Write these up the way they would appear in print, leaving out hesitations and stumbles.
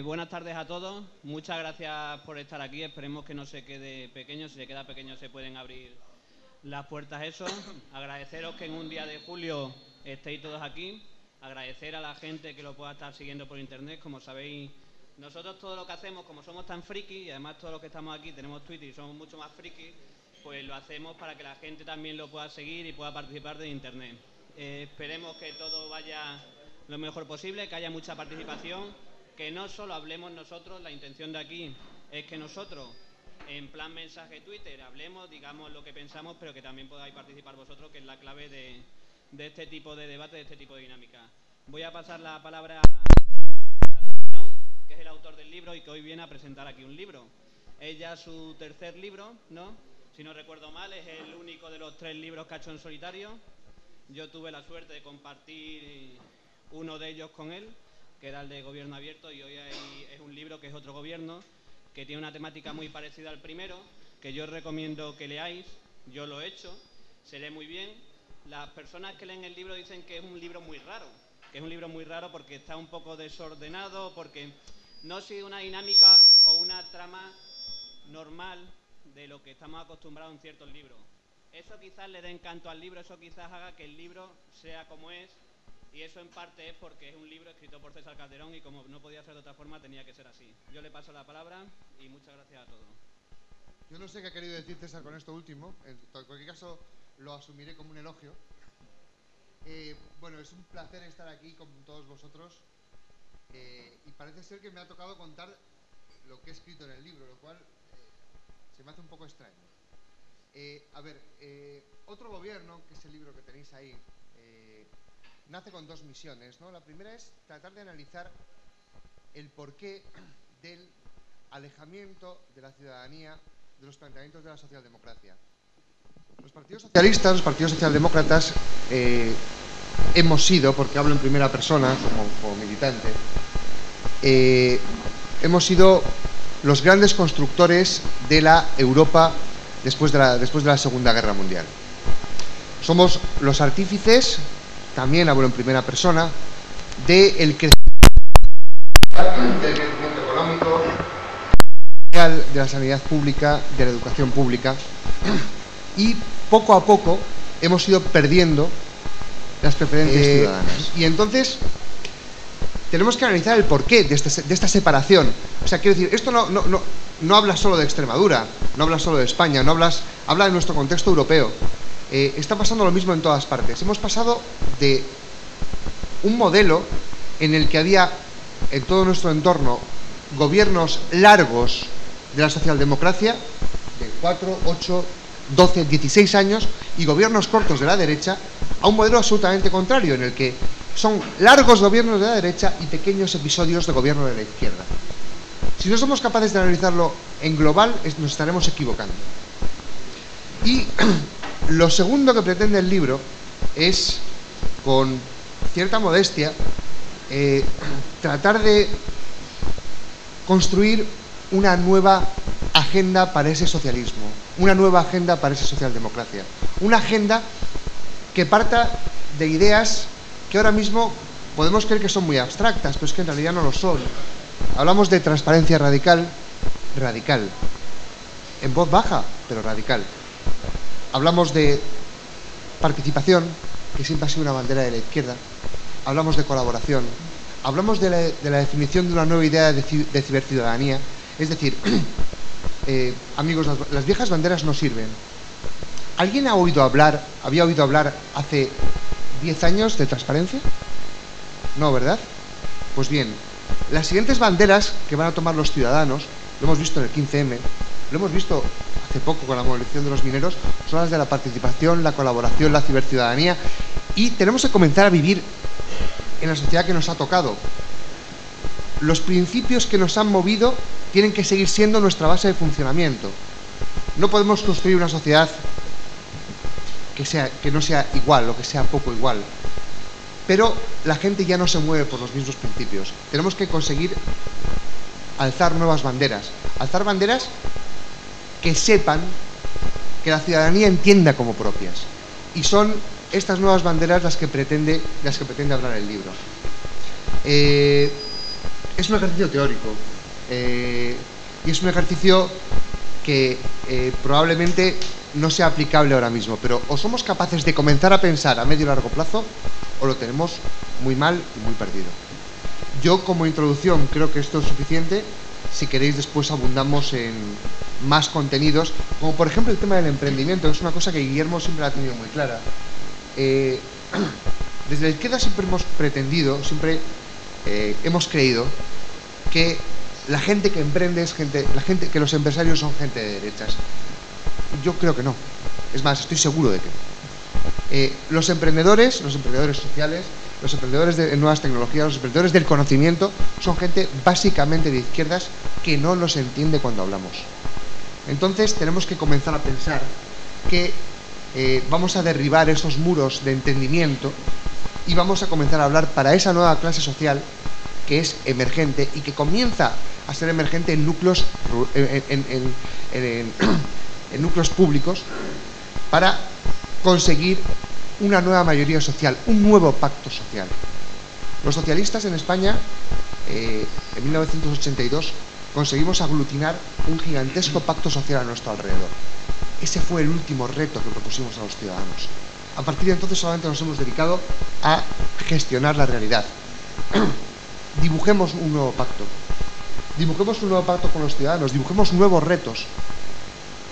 Buenas tardes a todos. Muchas gracias por estar aquí. Esperemos que no se quede pequeño. Si se queda pequeño se pueden abrir las puertas eso. Agradeceros que en un día de julio estéis todos aquí. Agradecer a la gente que lo pueda estar siguiendo por internet. Como sabéis, nosotros todo lo que hacemos, como somos tan frikis, y además todos los que estamos aquí tenemos Twitter y somos mucho más frikis, pues lo hacemos para que la gente también lo pueda seguir y pueda participar de internet. Esperemos que todo vaya lo mejor posible, que haya mucha participación. Que no solo hablemos nosotros, la intención de aquí es que nosotros, en plan mensaje Twitter, hablemos, digamos lo que pensamos, pero que también podáis participar vosotros, que es la clave de este tipo de debate, de este tipo de dinámica. Voy a pasar la palabra a César, que es el autor del libro y que hoy viene a presentar aquí un libro. Es ya su tercer libro, ¿no? Si no recuerdo mal, es el único de los 3 libros que ha hecho en solitario. Yo tuve la suerte de compartir uno de ellos con él, que era el de Gobierno Abierto, y hoy es un libro que es otro gobierno, que tiene una temática muy parecida al primero, que yo os recomiendo que leáis. Yo lo he hecho, se lee muy bien. Las personas que leen el libro dicen que es un libro muy raro, porque está un poco desordenado, porque no sigue una dinámica o una trama normal de lo que estamos acostumbrados en ciertos libros. Eso quizás le dé encanto al libro, eso quizás haga que el libro sea como es. Y eso en parte es porque es un libro escrito por César Calderón y como no podía ser de otra forma tenía que ser así. Yo le paso la palabra y muchas gracias a todos. Yo no sé qué ha querido decir César con esto último, en cualquier caso lo asumiré como un elogio. Bueno, es un placer estar aquí con todos vosotros y parece ser que me ha tocado contar lo que he escrito en el libro, lo cual se me hace un poco extraño. Otro gobierno, que es el libro que tenéis ahí, nace con 2 misiones, ¿no? La primera es tratar de analizar el porqué del alejamiento de la ciudadanía de los planteamientos de la socialdemocracia. Los partidos socialistas, los partidos socialdemócratas, hemos sido, porque hablo en primera persona como militante, hemos sido los grandes constructores de la Europa después de la Segunda Guerra Mundial. Somos los artífices, también hablo en primera persona, del crecimiento económico, de la sanidad pública, de la educación pública, y poco a poco hemos ido perdiendo las preferencias ciudadanas. Y entonces tenemos que analizar el porqué de esta separación. O sea, quiero decir, esto no habla solo de Extremadura, no habla solo de España, habla de nuestro contexto europeo. Está pasando lo mismo en todas partes. Hemos pasado de un modelo en el que había en todo nuestro entorno gobiernos largos de la socialdemocracia, de 4, 8, 12, 16 años, y gobiernos cortos de la derecha, a un modelo absolutamente contrario, en el que son largos gobiernos de la derecha y pequeños episodios de gobierno de la izquierda. Si no somos capaces de analizarlo en global, nos estaremos equivocando. Y lo segundo que pretende el libro es, con cierta modestia, tratar de construir una nueva agenda para ese socialismo, una nueva agenda para esa socialdemocracia, una agenda que parta de ideas que ahora mismo podemos creer que son muy abstractas, pero es que en realidad no lo son. Hablamos de transparencia radical, en voz baja, pero radical. Hablamos de participación, que siempre ha sido una bandera de la izquierda. Hablamos de colaboración. Hablamos de la definición de una nueva idea de ciberciudadanía. Es decir, amigos, las viejas banderas no sirven. ¿Alguien había oído hablar hace 10 años de transparencia? No, ¿verdad? Pues bien, las siguientes banderas que van a tomar los ciudadanos, lo hemos visto en el 15M, lo hemos visto hace poco con la movilización de los mineros, son las de la participación, la colaboración, la ciberciudadanía, y tenemos que comenzar a vivir en la sociedad que nos ha tocado. Los principios que nos han movido tienen que seguir siendo nuestra base de funcionamiento. No podemos construir una sociedad que no sea igual o que sea poco igual. Pero la gente ya no se mueve por los mismos principios. Tenemos que conseguir alzar nuevas banderas. Alzar banderas que sepan, que la ciudadanía entienda como propias. Y son estas nuevas banderas de las que pretende hablar el libro. Es un ejercicio teórico y es un ejercicio que probablemente no sea aplicable ahora mismo, pero o somos capaces de comenzar a pensar a medio y largo plazo o lo tenemos muy mal y muy perdido. Yo, como introducción, creo que esto es suficiente. Si queréis, después abundamos en más contenidos, como por ejemplo el tema del emprendimiento, que es una cosa que Guillermo siempre la ha tenido muy clara. Desde la izquierda siempre hemos pretendido, siempre hemos creído que la gente que emprende es que los empresarios son gente de derechas. Yo creo que no. Es más, estoy seguro de que no. Los emprendedores sociales, los emprendedores de nuevas tecnologías, los emprendedores del conocimiento, son gente básicamente de izquierdas que no nos entiende cuando hablamos. Entonces tenemos que comenzar a pensar que vamos a derribar esos muros de entendimiento y vamos a comenzar a hablar para esa nueva clase social que es emergente y que comienza a ser emergente en núcleos en núcleos públicos, para conseguir una nueva mayoría social, un nuevo pacto social. Los socialistas en España, en 1982, conseguimos aglutinar un gigantesco pacto social a nuestro alrededor. Ese fue el último reto que propusimos a los ciudadanos. A partir de entonces solamente nos hemos dedicado a gestionar la realidad. Dibujemos un nuevo pacto. Dibujemos un nuevo pacto con los ciudadanos, dibujemos nuevos retos.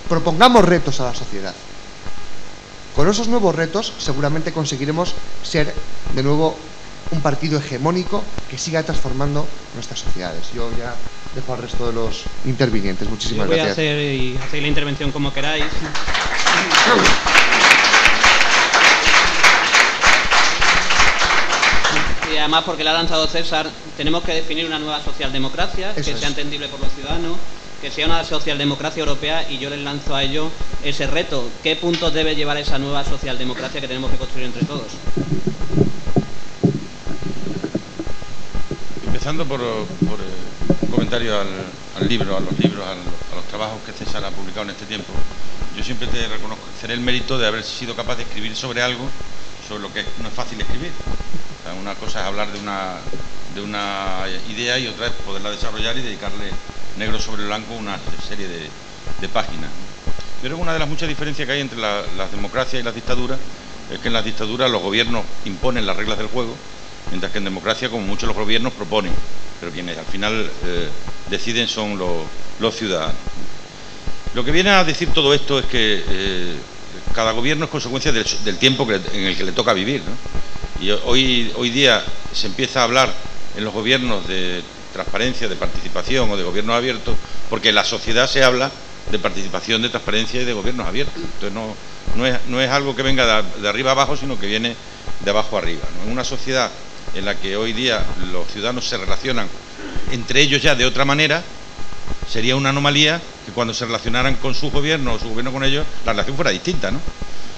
Propongamos retos a la sociedad. Con esos nuevos retos seguramente conseguiremos ser de nuevo un partido hegemónico que siga transformando nuestras sociedades. Yo ya dejo al resto de los intervinientes. Muchísimas gracias. Voy a hacer la intervención como queráis. Y además, porque la ha lanzado César, tenemos que definir una nueva socialdemocracia que sea entendible por los ciudadanos, que sea una socialdemocracia europea, y yo les lanzo a ellos ese reto. ¿Qué puntos debe llevar esa nueva socialdemocracia que tenemos que construir entre todos? Empezando por un comentario al libro, a los trabajos que César ha publicado en este tiempo. Yo siempre te reconoceré el mérito de haber sido capaz de escribir sobre algo sobre lo que no es fácil escribir. O sea, una cosa es hablar de una idea y otra es poderla desarrollar y dedicarle negro sobre blanco una serie de páginas. Pero una de las muchas diferencias que hay entre las democracias y las dictaduras es que en las dictaduras los gobiernos imponen las reglas del juego, mientras que en democracia, como muchos, los gobiernos proponen, pero quienes al final deciden son los ciudadanos. Lo que viene a decir todo esto es que cada gobierno es consecuencia del tiempo en el que le toca vivir, ¿no? Y hoy día se empieza a hablar en los gobiernos de transparencia, de participación o de gobiernos abiertos, porque en la sociedad se habla de participación, de transparencia y de gobiernos abiertos. Entonces no es algo que venga de arriba abajo, sino que viene de abajo arriba, ¿no? En una sociedad en la que hoy día los ciudadanos se relacionan entre ellos ya de otra manera, sería una anomalía que cuando se relacionaran con su gobierno o su gobierno con ellos, la relación fuera distinta, ¿no?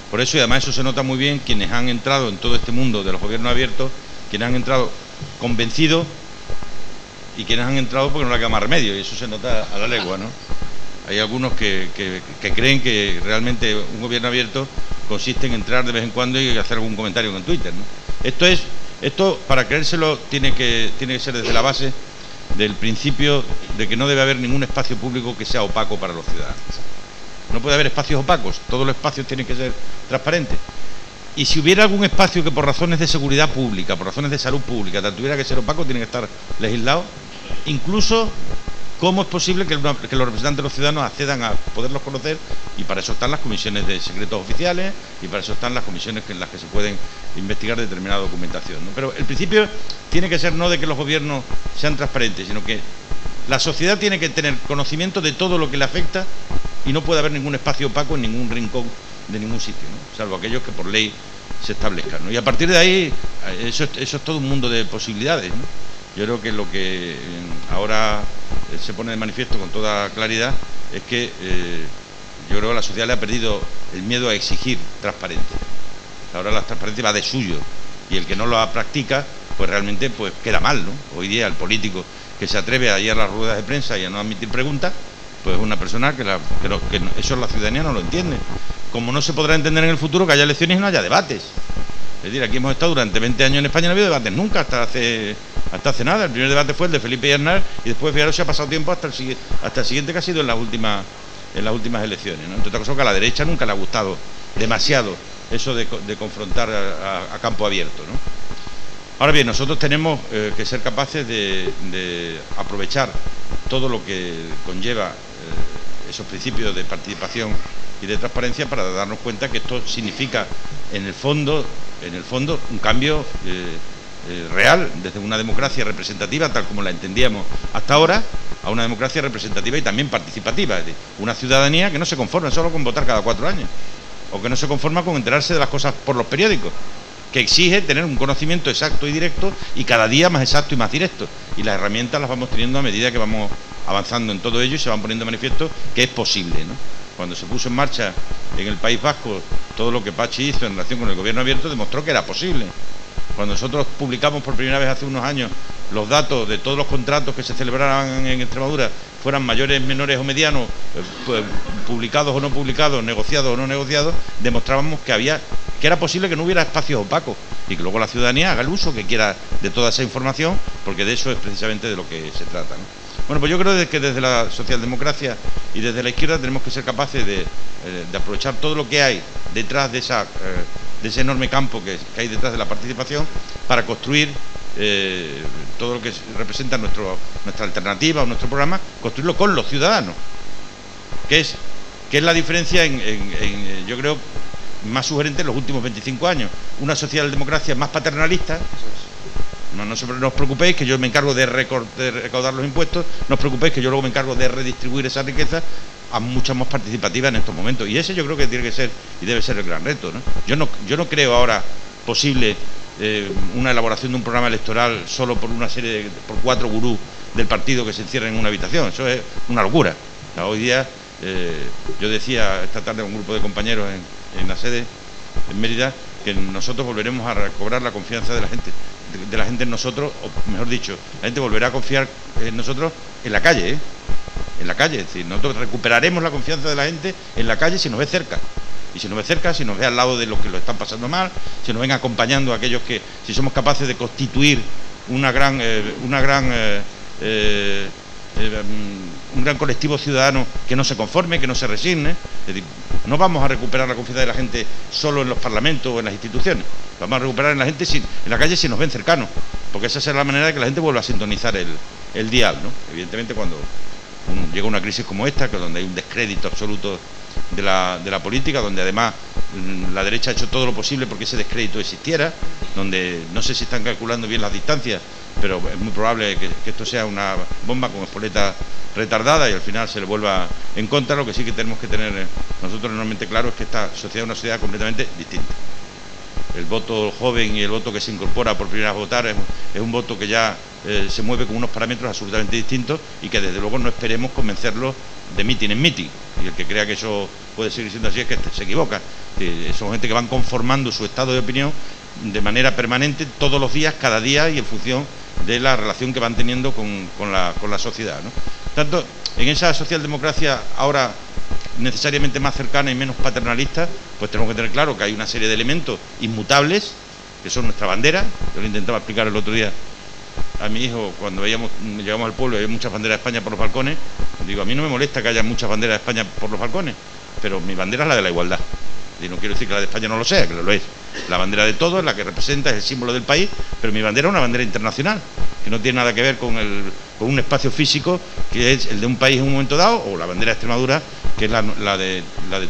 Por eso, y además eso se nota muy bien, quienes han entrado en todo este mundo de los gobiernos abiertos, quienes han entrado convencidos y quienes han entrado porque no le queda más remedio, y eso se nota a la legua, ¿no? Hay algunos que creen que realmente un gobierno abierto consiste en entrar de vez en cuando y hacer algún comentario en Twitter, ¿no? Esto para creérselo tiene que ser desde la base del principio de que no debe haber ningún espacio público que sea opaco para los ciudadanos. No puede haber espacios opacos, todos los espacios tienen que ser transparentes. Y si hubiera algún espacio que por razones de seguridad pública, por razones de salud pública, tuviera que ser opaco, tiene que estar legislado. Incluso, ¿cómo es posible que los representantes de los ciudadanos accedan a poderlos conocer? Y para eso están las comisiones de secretos oficiales y para eso están las comisiones en las que se pueden investigar determinada documentación, ¿no? Pero el principio tiene que ser no de que los gobiernos sean transparentes, sino que la sociedad tiene que tener conocimiento de todo lo que le afecta y no puede haber ningún espacio opaco en ningún rincón de ningún sitio, ¿no? Salvo aquellos que por ley se establezcan, ¿no? Y a partir de ahí, eso es todo un mundo de posibilidades, ¿no? Yo creo que lo que ahora se pone de manifiesto con toda claridad es que yo creo que la sociedad le ha perdido el miedo a exigir transparencia. Ahora la transparencia va de suyo y el que no lo practica pues realmente pues queda mal, ¿no? Hoy día el político que se atreve a ir a las ruedas de prensa y a no admitir preguntas, pues es una persona que eso la ciudadanía no lo entiende. Como no se podrá entender en el futuro que haya elecciones y no haya debates. Es decir, aquí hemos estado durante 20 años en España, no ha habido debates nunca, hasta hace nada. El primer debate fue el de Felipe y Aznar, y después, fijaros, se ha pasado tiempo hasta el siguiente que ha sido en las últimas elecciones, ¿no? Entre otras cosas, que a la derecha nunca le ha gustado demasiado eso de confrontar a campo abierto, ¿no? Ahora bien, nosotros tenemos que ser capaces de aprovechar todo lo que conlleva esos principios de participación y de transparencia para darnos cuenta que esto significa en el fondo un cambio real, desde una democracia representativa tal como la entendíamos hasta ahora a una democracia representativa y también participativa, es decir, una ciudadanía que no se conforma solo con votar cada 4 años o que no se conforma con enterarse de las cosas por los periódicos, que exige tener un conocimiento exacto y directo y cada día más exacto y más directo, y las herramientas las vamos teniendo a medida que vamos avanzando en todo ello y se van poniendo de manifiesto que es posible, ¿no? Cuando se puso en marcha en el País Vasco todo lo que Pachi hizo en relación con el gobierno abierto, demostró que era posible. Cuando nosotros publicamos por primera vez hace unos años los datos de todos los contratos que se celebraban en Extremadura, fueran mayores, menores o medianos, publicados o no publicados, negociados o no negociados, demostrábamos que era posible que no hubiera espacios opacos y que luego la ciudadanía haga el uso que quiera de toda esa información, porque de eso es precisamente de lo que se trata, ¿no? Bueno, pues yo creo que desde la socialdemocracia y desde la izquierda tenemos que ser capaces de aprovechar todo lo que hay detrás de ese enorme campo que hay detrás de la participación para construir todo lo que representa nuestra alternativa o nuestro programa, construirlo con los ciudadanos, que es la diferencia yo creo, más sugerente en los últimos 25 años. Una socialdemocracia más paternalista. No os preocupéis que yo me encargo de recaudar los impuestos, no os preocupéis que yo luego me encargo de redistribuir esa riqueza, a mucha más participativa en estos momentos. Y ese yo creo que tiene que ser y debe ser el gran reto, ¿no? Yo no creo ahora posible una elaboración de un programa electoral solo por por 4 gurús del partido que se encierran en una habitación. Eso es una locura. O sea, hoy día, yo decía esta tarde a un grupo de compañeros en la sede, en Mérida, que nosotros volveremos a recobrar la confianza de la gente en nosotros, o mejor dicho, la gente volverá a confiar en nosotros en la calle, en la calle. Es decir, nosotros recuperaremos la confianza de la gente en la calle si nos ve cerca. Y si nos ve cerca, si nos ve al lado de los que lo están pasando mal, si nos ven acompañando a aquellos que, si somos capaces de constituir un gran colectivo ciudadano que no se conforme, que no se resigne. Es decir, no vamos a recuperar la confianza de la gente solo en los parlamentos o en las instituciones, vamos a recuperar en la gente en la calle si nos ven cercanos, porque esa será la manera de que la gente vuelva a sintonizar el dial, ¿no? Evidentemente, cuando llega una crisis como esta, que donde hay un descrédito absoluto de la política, donde además la derecha ha hecho todo lo posible porque ese descrédito existiera, donde no sé si están calculando bien las distancias, pero es muy probable que esto sea una bomba con espoleta retardada y al final se le vuelva en contra. Lo que sí que tenemos que tener nosotros enormemente claro es que esta sociedad es una sociedad completamente distinta. El voto joven y el voto que se incorpora por primera vez a votar es un voto que ya se mueve con unos parámetros absolutamente distintos y que desde luego no esperemos convencerlo de mitin en mitin. Y el que crea que eso puede seguir siendo así es que se equivoca. Son gente que van conformando su estado de opinión de manera permanente, todos los días, cada día, y en función de la relación que van teniendo con la sociedad, ¿no? Tanto en esa socialdemocracia ahora necesariamente más cercana y menos paternalista, pues tenemos que tener claro que hay una serie de elementos inmutables que son nuestra bandera. Yo lo intentaba explicar el otro día a mi hijo cuando llegamos al pueblo y hay muchas banderas de España por los balcones. Digo, a mí no me molesta que haya muchas banderas de España por los balcones, pero mi bandera es la de la igualdad. Y no quiero decir que la de España no lo sea, que lo es. La bandera de todos, la que representa, es el símbolo del país, pero mi bandera es una bandera internacional, que no tiene nada que ver con un espacio físico que es el de un país en un momento dado, o la bandera de Extremadura, que es la de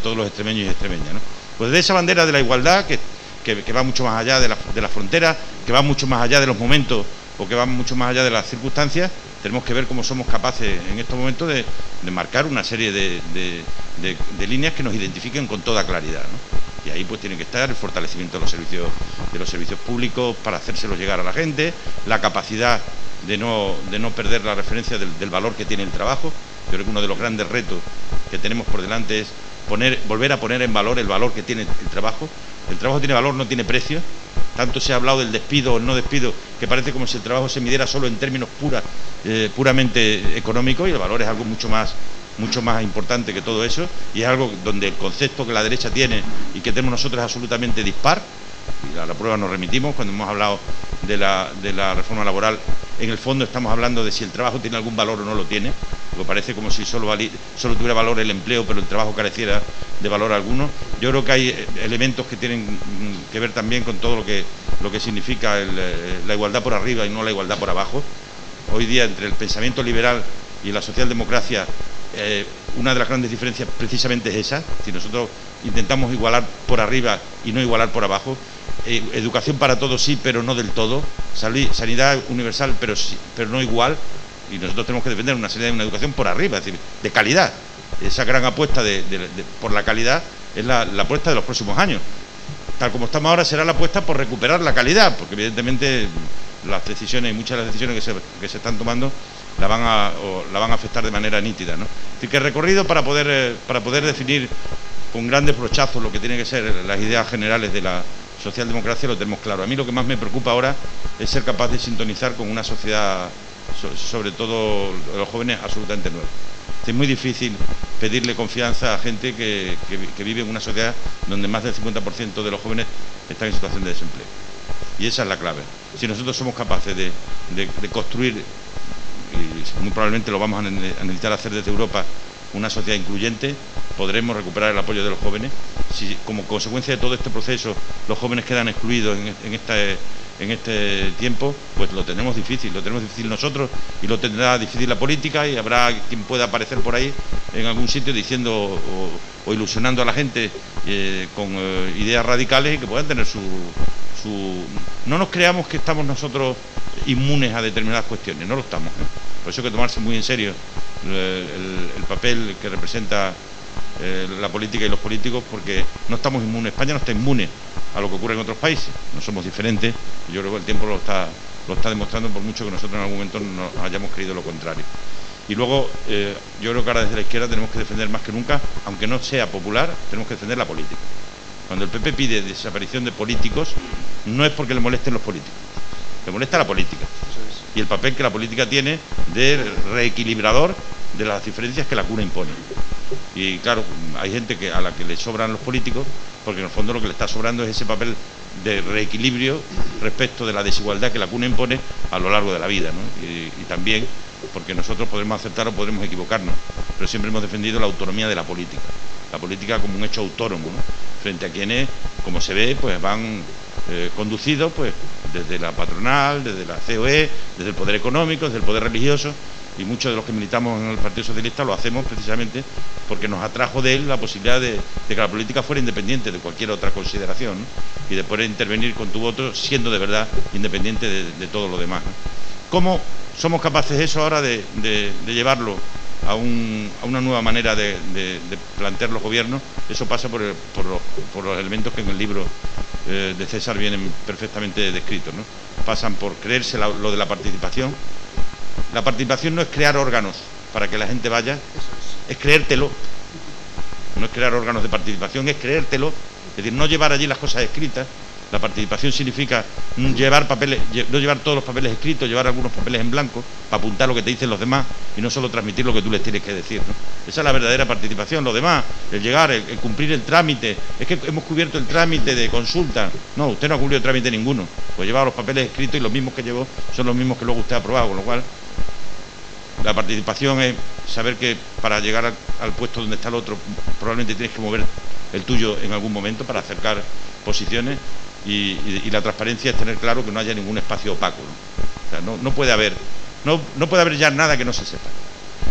todos los extremeños y extremeñas, ¿no? Pues de esa bandera de la igualdad, que va mucho más allá de la frontera, que va mucho más allá de los momentos, o que va mucho más allá de las circunstancias, tenemos que ver cómo somos capaces en estos momentos de marcar una serie de líneas que nos identifiquen con toda claridad, ¿no? Y ahí pues tiene que estar el fortalecimiento de los servicios públicos para hacérselos llegar a la gente, la capacidad de no perder la referencia del valor que tiene el trabajo. Yo creo que uno de los grandes retos que tenemos por delante es volver a poner en valor el valor que tiene el trabajo. El trabajo tiene valor, no tiene precio. Tanto se ha hablado del despido o el no despido, que parece como si el trabajo se midiera solo en términos puramente económicos, y el valor es algo mucho más importante que todo eso, y es algo donde el concepto que la derecha tiene y que tenemos nosotros es absolutamente dispar. Y a la prueba nos remitimos cuando hemos hablado de la reforma laboral. En el fondo estamos hablando de si el trabajo tiene algún valor o no lo tiene, porque parece como si solo tuviera valor el empleo, pero el trabajo careciera de valor alguno. Yo creo que hay elementos que tienen que ver también con todo lo que significa la igualdad por arriba y no la igualdad por abajo. Hoy día, entre el pensamiento liberal y la socialdemocracia, una de las grandes diferencias precisamente es esa. Si nosotros intentamos igualar por arriba y no igualar por abajo. Educación para todos sí, pero no del todo. Sanidad universal, pero no igual. Y nosotros tenemos que defender una sanidad y una educación por arriba, es decir, de calidad. Esa gran apuesta por la calidad es la apuesta de los próximos años. Tal como estamos ahora, será la apuesta por recuperar la calidad, porque evidentemente las decisiones, muchas de las decisiones que se están tomando la van a afectar de manera nítida, ¿no? Es decir, que el recorrido para poder definir con grandes brochazos lo que tienen que ser las ideas generales de la socialdemocracia lo tenemos claro. A mí lo que más me preocupa ahora es ser capaz de sintonizar con una sociedad, sobre todo los jóvenes, absolutamente nueva. Es muy difícil pedirle confianza a gente que vive en una sociedad donde más del 50% de los jóvenes están en situación de desempleo. Y esa es la clave. Si nosotros somos capaces de construir, y muy probablemente lo vamos a necesitar hacer desde Europa, una sociedad incluyente, podremos recuperar el apoyo de los jóvenes. Si como consecuencia de todo este proceso los jóvenes quedan excluidos en este tiempo, pues lo tenemos difícil nosotros y lo tendrá difícil la política, y habrá quien pueda aparecer por ahí en algún sitio diciendo o ilusionando a la gente con ideas radicales y que puedan tener su... No nos creamos que estamos nosotros inmunes a determinadas cuestiones, no lo estamos, ¿eh? Por eso hay que tomarse muy en serio el papel que representa la política y los políticos, porque no estamos inmunes. España no está inmune a lo que ocurre en otros países, no somos diferentes, y yo creo que el tiempo lo está demostrando, por mucho que nosotros en algún momento nos hayamos creído lo contrario. Y luego yo creo que ahora desde la izquierda tenemos que defender más que nunca, aunque no sea popular, tenemos que defender la política. Cuando el PP pide desaparición de políticos, no es porque le molesten los políticos, le molesta la política y el papel que la política tiene de reequilibrador de las diferencias que la cuna impone. Y claro, hay gente a la que le sobran los políticos, porque en el fondo lo que le está sobrando es ese papel de reequilibrio respecto de la desigualdad que la cuna impone a lo largo de la vida, ¿no? Y también porque nosotros podremos aceptar o podremos equivocarnos, pero siempre hemos defendido la autonomía de la política como un hecho autónomo, ¿no? Frente a quienes, como se ve, pues van conducidos pues desde la patronal, desde la COE, desde el poder económico, desde el poder religioso, y muchos de los que militamos en el Partido Socialista lo hacemos precisamente porque nos atrajo de él la posibilidad de que la política fuera independiente de cualquier otra consideración, ¿no? Y de poder intervenir con tu voto siendo de verdad independiente de todo lo demás, ¿no? ¿Cómo somos capaces eso ahora de llevarlo a una nueva manera de plantear los gobiernos? Eso pasa por los elementos que en el libro de César vienen perfectamente descritos, ¿no? Pasan por creerse lo de la participación. La participación no es crear órganos para que la gente vaya, es creértelo. No es crear órganos de participación, es creértelo. Es decir, no llevar allí las cosas escritas. La participación significa no llevar todos los papeles escritos, llevar algunos papeles en blanco para apuntar lo que te dicen los demás y no solo transmitir lo que tú les tienes que decir, ¿no? Esa es la verdadera participación. Lo demás, el llegar, el cumplir el trámite, es que hemos cubierto el trámite de consulta. No, usted no ha cumplido trámite ninguno, pues lleva los papeles escritos y los mismos que llevó son los mismos que luego usted ha aprobado, con lo cual la participación es saber que para llegar al puesto donde está el otro probablemente tienes que mover el tuyo en algún momento para acercar posiciones. Y la transparencia es tener claro que no haya ningún espacio opaco, ¿no? O sea, no puede haber ya nada que no se sepa,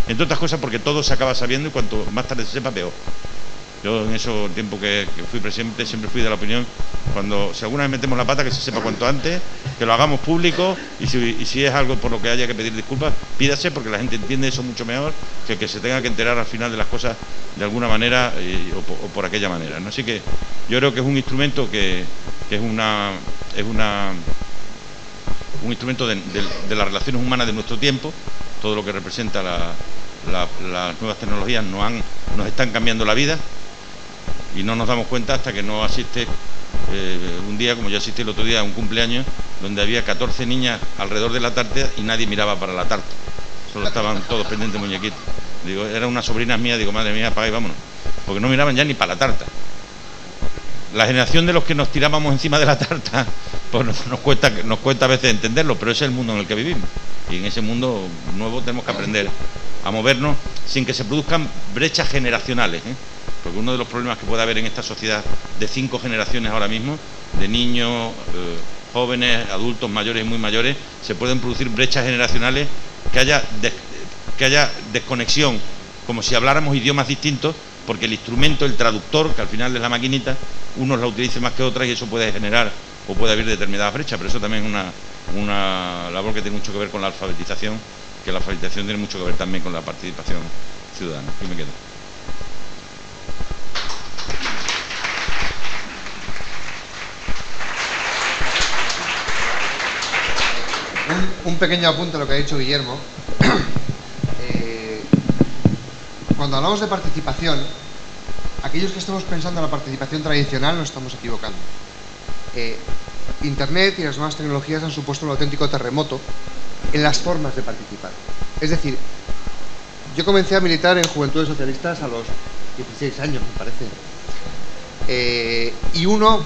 entre otras cosas porque todo se acaba sabiendo y cuanto más tarde se sepa, peor. Yo en eso, el tiempo que fui presidente, siempre fui de la opinión, si alguna vez metemos la pata, que se sepa cuanto antes, que lo hagamos público, y si es algo por lo que haya que pedir disculpas, pídase, porque la gente entiende eso mucho mejor que el que se tenga que enterar al final de las cosas de alguna manera o por aquella manera, ¿no? Así que yo creo que es un instrumento que es un instrumento de las relaciones humanas de nuestro tiempo. Todo lo que representa las nuevas tecnologías nos están cambiando la vida y no nos damos cuenta hasta que no asiste un día, como yo asistí el otro día a un cumpleaños donde había 14 niñas alrededor de la tarta y nadie miraba para la tarta, solo estaban todos pendientes de muñequitos. Digo, eran unas sobrinas mías, digo, madre mía, apaga y vámonos, porque no miraban ya ni para la tarta. La generación de los que nos tirábamos encima de la tarta, pues nos cuesta a veces entenderlo, pero ese es el mundo en el que vivimos. Y en ese mundo nuevo tenemos que aprender a movernos sin que se produzcan brechas generacionales, ¿eh? Porque uno de los problemas que puede haber en esta sociedad de 5 generaciones ahora mismo, de niños, jóvenes, adultos, mayores y muy mayores, se pueden producir brechas generacionales, que haya desconexión, como si habláramos idiomas distintos, porque el instrumento, el traductor, que al final es la maquinita, unos la utilicen más que otras y eso puede generar o puede haber determinadas brechas, pero eso también es una labor que tiene mucho que ver con la alfabetización, que la alfabetización tiene mucho que ver también con la participación ciudadana. Aquí me quedo. Un pequeño apunte a lo que ha dicho Guillermo. Cuando hablamos de participación, aquellos que estamos pensando en la participación tradicional nos estamos equivocando. Internet y las nuevas tecnologías han supuesto un auténtico terremoto en las formas de participar. Es decir, yo comencé a militar en Juventudes Socialistas a los 16 años, me parece. Y uno,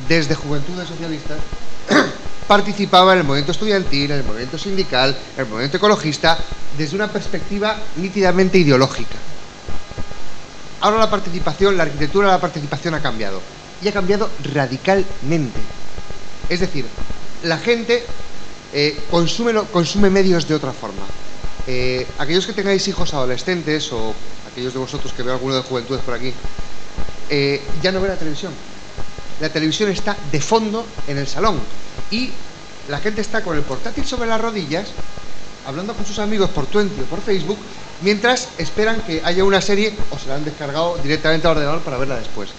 desde Juventudes Socialistas, participaba en el movimiento estudiantil, en el movimiento sindical, en el movimiento ecologista, desde una perspectiva nítidamente ideológica. Ahora la participación, la arquitectura de la participación ha cambiado. Y ha cambiado radicalmente. Es decir, la gente consume medios de otra forma. Aquellos que tengáis hijos adolescentes, o aquellos de vosotros que veo alguno de Juventudes por aquí, ya no ven la televisión. La televisión está de fondo en el salón. Y la gente está con el portátil sobre las rodillas, hablando con sus amigos por Twenty o por Facebook, mientras esperan que haya una serie o se la han descargado directamente al ordenador para verla después.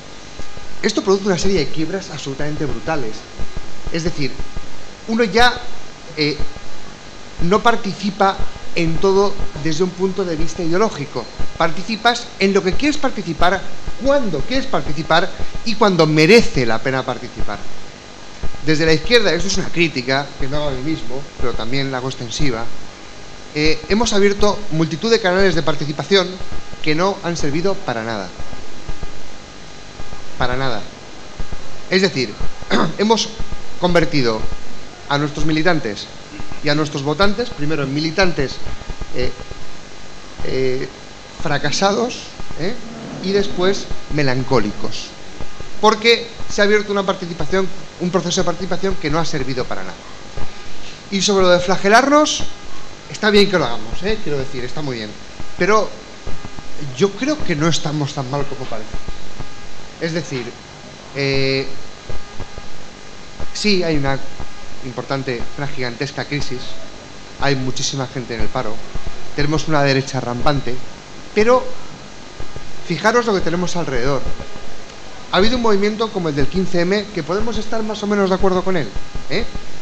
Esto produce una serie de quiebras absolutamente brutales. Es decir, uno ya no participa en todo desde un punto de vista ideológico. Participas en lo que quieres participar, cuando quieres participar y cuando merece la pena participar. Desde la izquierda, esto es una crítica que me hago a mí mismo, pero también la hago extensiva, hemos abierto multitud de canales de participación que no han servido para nada. Para nada. Es decir, hemos convertido a nuestros militantes y a nuestros votantes, primero en militantes fracasados y después melancólicos. Porque se ha abierto una participación, un proceso de participación que no ha servido para nada. Y sobre lo de flagelarnos, está bien que lo hagamos, quiero decir, está muy bien. Pero yo creo que no estamos tan mal como parece. Es decir, sí hay una importante, una gigantesca crisis, hay muchísima gente en el paro, tenemos una derecha rampante, pero fijaros lo que tenemos alrededor. Ha habido un movimiento como el del 15M que podemos estar más o menos de acuerdo con él,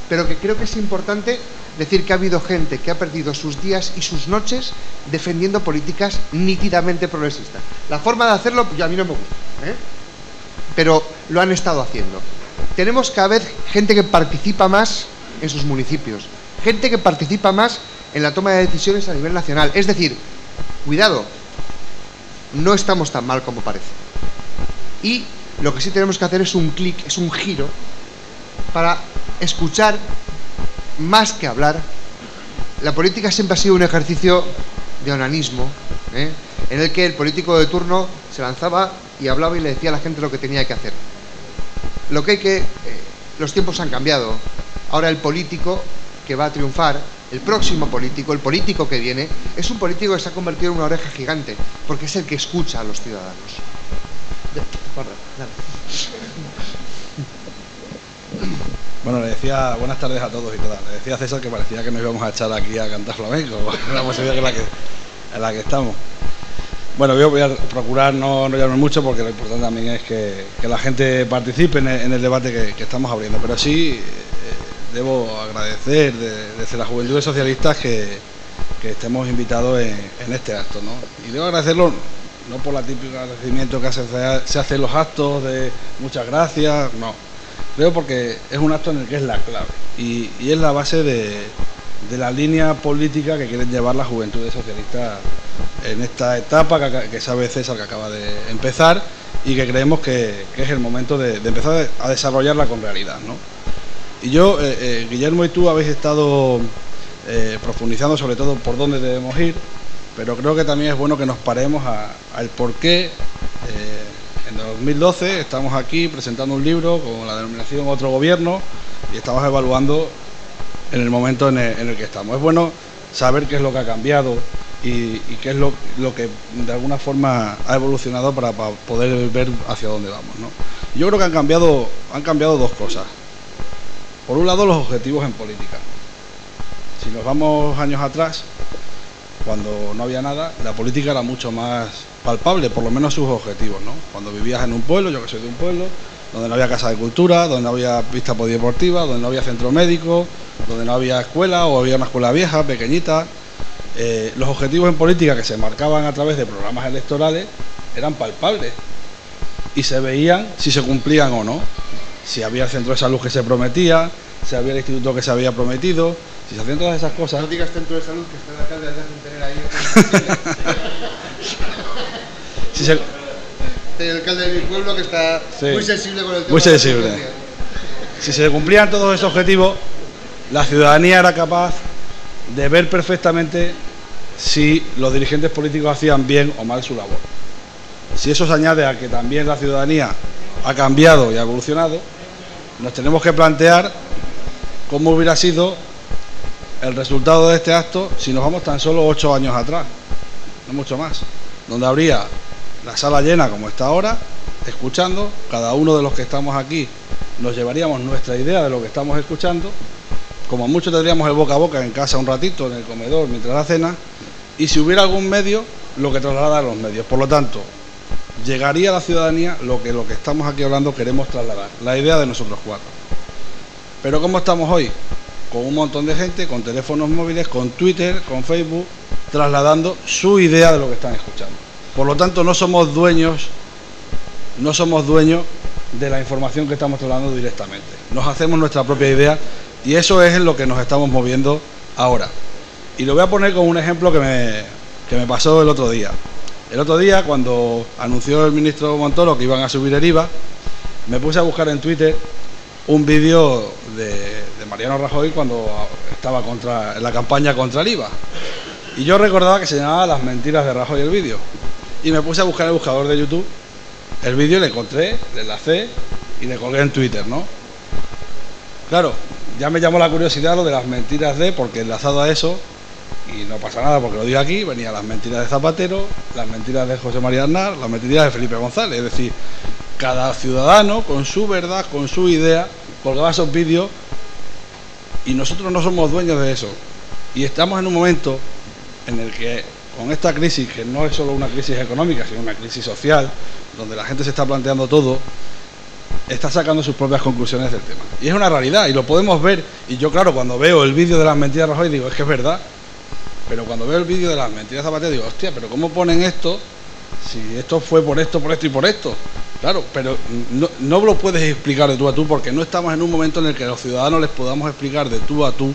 pero que creo que es importante decir que ha habido gente que ha perdido sus días y sus noches defendiendo políticas nítidamente progresistas. La forma de hacerlo, pues, a mí no me gusta, pero lo han estado haciendo. Tenemos cada vez gente que participa más en sus municipios, gente que participa más en la toma de decisiones a nivel nacional. Es decir, cuidado, no estamos tan mal como parece. Y lo que sí tenemos que hacer es un clic, es un giro, para escuchar más que hablar. La política siempre ha sido un ejercicio de onanismo, en el que el político de turno se lanzaba y hablaba y le decía a la gente lo que tenía que hacer. Lo que hay que... los tiempos han cambiado. Ahora el político que va a triunfar, el próximo político, el político que viene, es un político que se ha convertido en una oreja gigante, porque es el que escucha a los ciudadanos. Bueno, le decía buenas tardes a todos y todas. Le decía a César que parecía que nos íbamos a echar aquí a cantar flamenco, la posibilidad en la que estamos. Bueno, yo voy a procurar no enrollarme mucho, porque lo importante también es que la gente participe en el debate que estamos abriendo. Pero sí debo agradecer desde las Juventudes Socialistas que estemos invitados en este acto, ¿no? Y debo agradecerlo no por la típica agradecimiento que se hace en los actos de muchas gracias, no. Creo porque es un acto en el que es la clave y es la base de la línea política que quieren llevar las Juventudes Socialistas en esta etapa que sabe César que acaba de empezar y que creemos que es el momento de empezar a desarrollarla con realidad, ¿no? Y yo, Guillermo y tú habéis estado profundizando sobre todo por dónde debemos ir, pero creo que también es bueno que nos paremos al por qué en el 2012 estamos aquí presentando un libro con la denominación Otro Gobierno y estamos evaluando en el momento en el que estamos. Es bueno saber qué es lo que ha cambiado y qué es lo que de alguna forma ha evolucionado para poder ver hacia dónde vamos, ¿no? Yo creo que han cambiado dos cosas. Por un lado, los objetivos en política. Si nos vamos años atrás, cuando no había nada, la política era mucho más palpable, por lo menos sus objetivos, ¿no? Cuando vivías en un pueblo, yo que soy de un pueblo, donde no había casa de cultura, donde no había pista polideportiva, donde no había centro médico, donde no había escuela o había una escuela vieja, pequeñita, los objetivos en política que se marcaban a través de programas electorales eran palpables y se veían si se cumplían o no, si había el centro de salud que se prometía, si había el instituto que se había prometido, si se hacían todas esas cosas. No digas centro de salud, que está el alcalde de tener ahí. El alcalde de mi pueblo que está muy sensible con el tema. Muy sensible. Si se cumplían todos esos objetivos, la ciudadanía era capaz de ver perfectamente si los dirigentes políticos hacían bien o mal su labor. Si eso se añade a que también la ciudadanía ha cambiado y ha evolucionado, nos tenemos que plantear cómo hubiera sido el resultado de este acto si nos vamos tan solo 8 años atrás, no mucho más, donde habría la sala llena como está ahora, escuchando, cada uno de los que estamos aquí nos llevaríamos nuestra idea de lo que estamos escuchando, como mucho tendríamos el boca a boca en casa un ratito, en el comedor, mientras la cena, y si hubiera algún medio, lo que trasladar a los medios. Por lo tanto, llegaría a la ciudadanía lo que estamos aquí hablando queremos trasladar, la idea de nosotros cuatro. Pero ¿cómo estamos hoy? Con un montón de gente, con teléfonos móviles, con Twitter, con Facebook, trasladando su idea de lo que están escuchando. Por lo tanto, no somos dueños de la información que estamos trasladando directamente. Nos hacemos nuestra propia idea y eso es en lo que nos estamos moviendo ahora. Y lo voy a poner con un ejemplo que me pasó el otro día. El otro día, cuando anunció el ministro Montoro que iban a subir el IVA, me puse a buscar en Twitter un vídeo de Mariano Rajoy cuando estaba en la campaña contra el IVA. Y yo recordaba que se llamaba Las mentiras de Rajoy el vídeo. Y me puse a buscar en el buscador de YouTube el vídeo, le encontré, le enlacé y le colgué en Twitter, ¿no? Claro, ya me llamó la curiosidad lo de las mentiras porque enlazado a eso, y no pasa nada porque lo digo aquí, venían las mentiras de Zapatero, las mentiras de José María Aznar, las mentiras de Felipe González. Es decir, cada ciudadano con su verdad, con su idea, colgaba esos vídeos y nosotros no somos dueños de eso. Y estamos en un momento en el que, con esta crisis, que no es solo una crisis económica, sino una crisis social, donde la gente se está planteando todo, está sacando sus propias conclusiones del tema. Y es una realidad, y lo podemos ver. Y yo, claro, cuando veo el vídeo de las mentiras de Rajoy, digo, es que es verdad. Pero cuando veo el vídeo de las mentiras de Zapatero, digo, hostia, pero ¿cómo ponen esto? Si esto fue por esto y por esto. Claro, pero no lo puedes explicar de tú a tú, porque no estamos en un momento en el que los ciudadanos les podamos explicar de tú a tú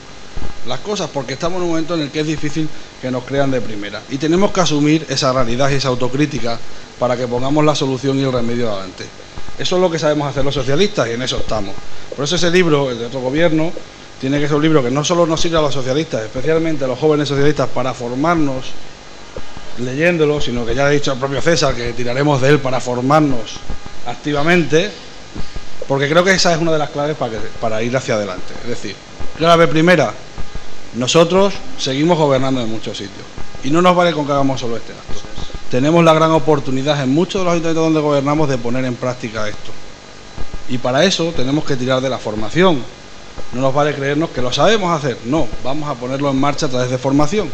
las cosas, porque estamos en un momento en el que es difícil que nos crean de primera. Y tenemos que asumir esa realidad y esa autocrítica para que pongamos la solución y el remedio adelante. Eso es lo que sabemos hacer los socialistas y en eso estamos. Por eso ese libro, el de Otro Gobierno, tiene que ser un libro que no solo nos sirva a los socialistas, especialmente a los jóvenes socialistas, para formarnos leyéndolo, sino que ya ha dicho el propio César que tiraremos de él para formarnos activamente, porque creo que esa es una de las claves para ir hacia adelante. Es decir, clave primera, nosotros seguimos gobernando en muchos sitios y no nos vale con que hagamos solo este acto. Tenemos la gran oportunidad en muchos de los ayuntamientos donde gobernamos de poner en práctica esto. Y para eso tenemos que tirar de la formación. No nos vale creernos que lo sabemos hacer. No, vamos a ponerlo en marcha a través de formación.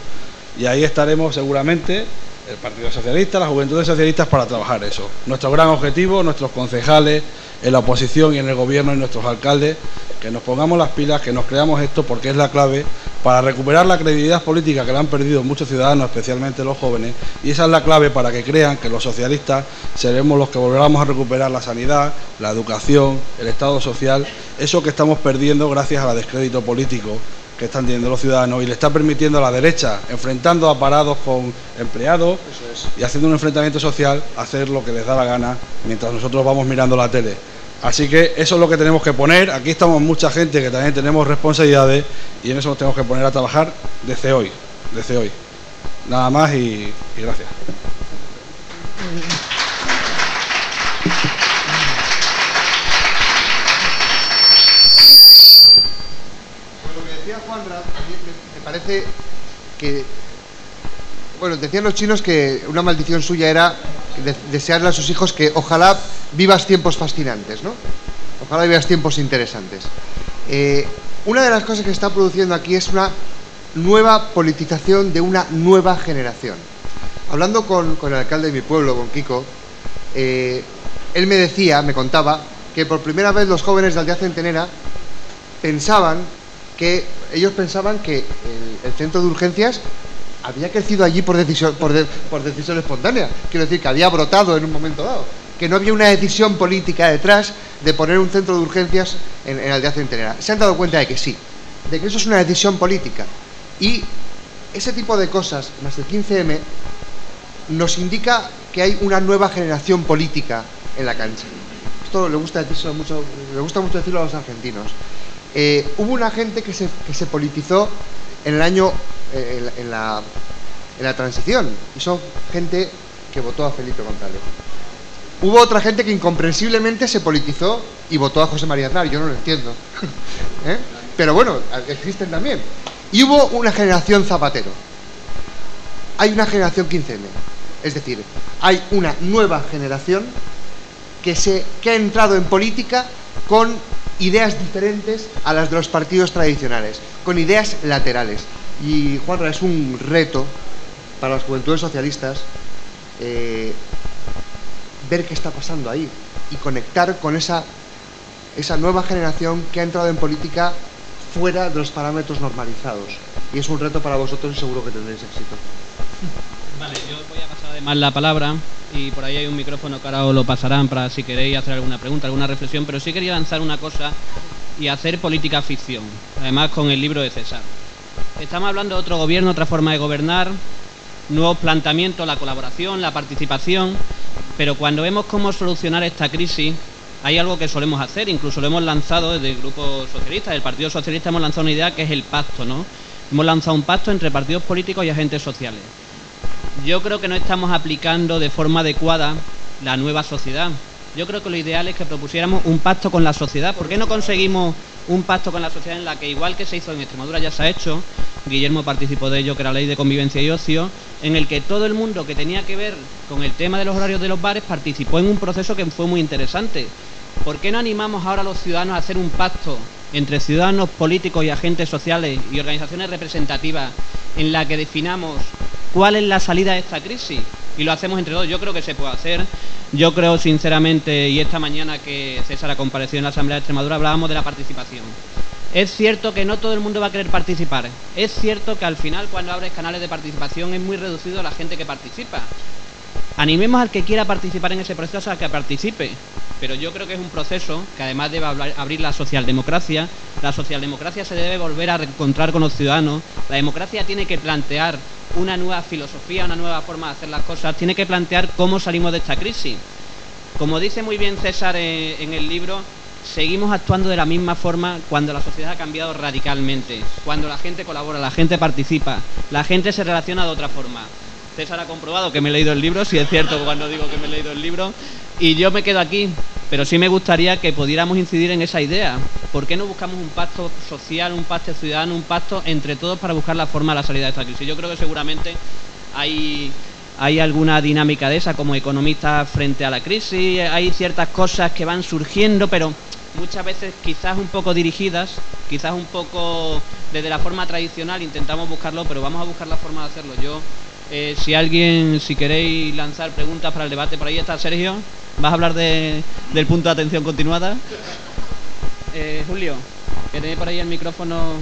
Y ahí estaremos seguramente el Partido Socialista, las Juventudes Socialistas para trabajar eso. Nuestro gran objetivo, nuestros concejales en la oposición y en el gobierno y nuestros alcaldes, que nos pongamos las pilas, que nos creamos esto, porque es la clave para recuperar la credibilidad política que la han perdido muchos ciudadanos, especialmente los jóvenes, y esa es la clave para que crean que los socialistas seremos los que volveremos a recuperar la sanidad, la educación, el Estado social, eso que estamos perdiendo gracias al descrédito político que están teniendo los ciudadanos y le está permitiendo a la derecha, enfrentando a parados con empleados y haciendo un enfrentamiento social, hacer lo que les da la gana mientras nosotros vamos mirando la tele. Así que eso es lo que tenemos que poner. Aquí estamos mucha gente que también tenemos responsabilidades y en eso nos tenemos que poner a trabajar desde hoy. Nada más y gracias. Lo que decía Juanra, me parece que, bueno, decían los chinos que una maldición suya era desearle a sus hijos que ojalá vivas tiempos fascinantes, ¿no? Ojalá vivas tiempos interesantes. Una de las cosas que se está produciendo aquí es una nueva politización de una nueva generación. Hablando con el alcalde de mi pueblo, con Kiko, él me contaba que por primera vez los jóvenes de Aldea Centenera ellos pensaban que el centro de urgencias había crecido allí por decisión espontánea. Quiero decir, que había brotado en un momento dado, que no había una decisión política detrás de poner un centro de urgencias en Aldea Centenera. Se han dado cuenta de que sí, de que eso es una decisión política. Y ese tipo de cosas, más el 15M, nos indica que hay una nueva generación política en la cancha. Esto le gusta mucho decirlo a los argentinos. Hubo una gente que se politizó en el año en la transición, y son gente que votó a Felipe González. Hubo otra gente que incomprensiblemente se politizó y votó a José María Aznar. Yo no lo entiendo. Pero bueno, existen también. Y hubo una generación Zapatero. Hay una generación 15M. Es decir, hay una nueva generación que ha entrado en política con ideas diferentes a las de los partidos tradicionales, con ideas laterales. Y, Juanra, es un reto para las juventudes socialistas ver qué está pasando ahí y conectar con esa nueva generación que ha entrado en política fuera de los parámetros normalizados. Y es un reto para vosotros y seguro que tendréis éxito. Vale, yo voy a pasar además la palabra y por ahí hay un micrófono que ahora os lo pasarán para si queréis hacer alguna pregunta, alguna reflexión, pero sí quería lanzar una cosa y hacer política ficción, además con el libro de César. Estamos hablando de otro gobierno, otra forma de gobernar, nuevos planteamientos, la colaboración, la participación, pero cuando vemos cómo solucionar esta crisis, hay algo que solemos hacer, incluso lo hemos lanzado desde el Grupo Socialista, del Partido Socialista hemos lanzado una idea que es el pacto, ¿no? Hemos lanzado un pacto entre partidos políticos y agentes sociales. Yo creo que no estamos aplicando de forma adecuada la nueva sociedad. Yo creo que lo ideal es que propusiéramos un pacto con la sociedad. ¿Por qué no conseguimos un pacto con la sociedad en la que, igual que se hizo en Extremadura, ya se ha hecho, Guillermo participó de ello, que era la Ley de Convivencia y Ocio, en el que todo el mundo que tenía que ver con el tema de los horarios de los bares participó en un proceso que fue muy interesante? ¿Por qué no animamos ahora a los ciudadanos a hacer un pacto entre ciudadanos, políticos y agentes sociales y organizaciones representativas en la que definamos cuál es la salida de esta crisis? Y lo hacemos entre todos. Yo creo que se puede hacer. Yo creo sinceramente, y esta mañana que César ha comparecido en la Asamblea de Extremadura, hablábamos de la participación. Es cierto que no todo el mundo va a querer participar. Es cierto que al final, cuando abres canales de participación, es muy reducido la gente que participa. Animemos al que quiera participar en ese proceso a que participe. Pero yo creo que es un proceso que, además debe abrir la socialdemocracia se debe volver a reencontrar con los ciudadanos. La democracia tiene que plantear una nueva filosofía, una nueva forma de hacer las cosas, tiene que plantear cómo salimos de esta crisis. Como dice muy bien César en el libro, seguimos actuando de la misma forma cuando la sociedad ha cambiado radicalmente, cuando la gente colabora, la gente participa, la gente se relaciona de otra forma. César ha comprobado que me he leído el libro, si es cierto cuando digo que me he leído el libro, y yo me quedo aquí, pero sí me gustaría que pudiéramos incidir en esa idea. ¿Por qué no buscamos un pacto social, un pacto ciudadano, un pacto entre todos para buscar la forma de la salida de esta crisis? Yo creo que seguramente hay alguna dinámica de esa como economistas frente a la crisis, hay ciertas cosas que van surgiendo, pero muchas veces quizás un poco dirigidas, quizás un poco desde la forma tradicional intentamos buscarlo, pero vamos a buscar la forma de hacerlo. Yo, si queréis lanzar preguntas para el debate, por ahí está Sergio. ¿Vas a hablar del punto de atención continuada? Julio, que tenéis por ahí el micrófono.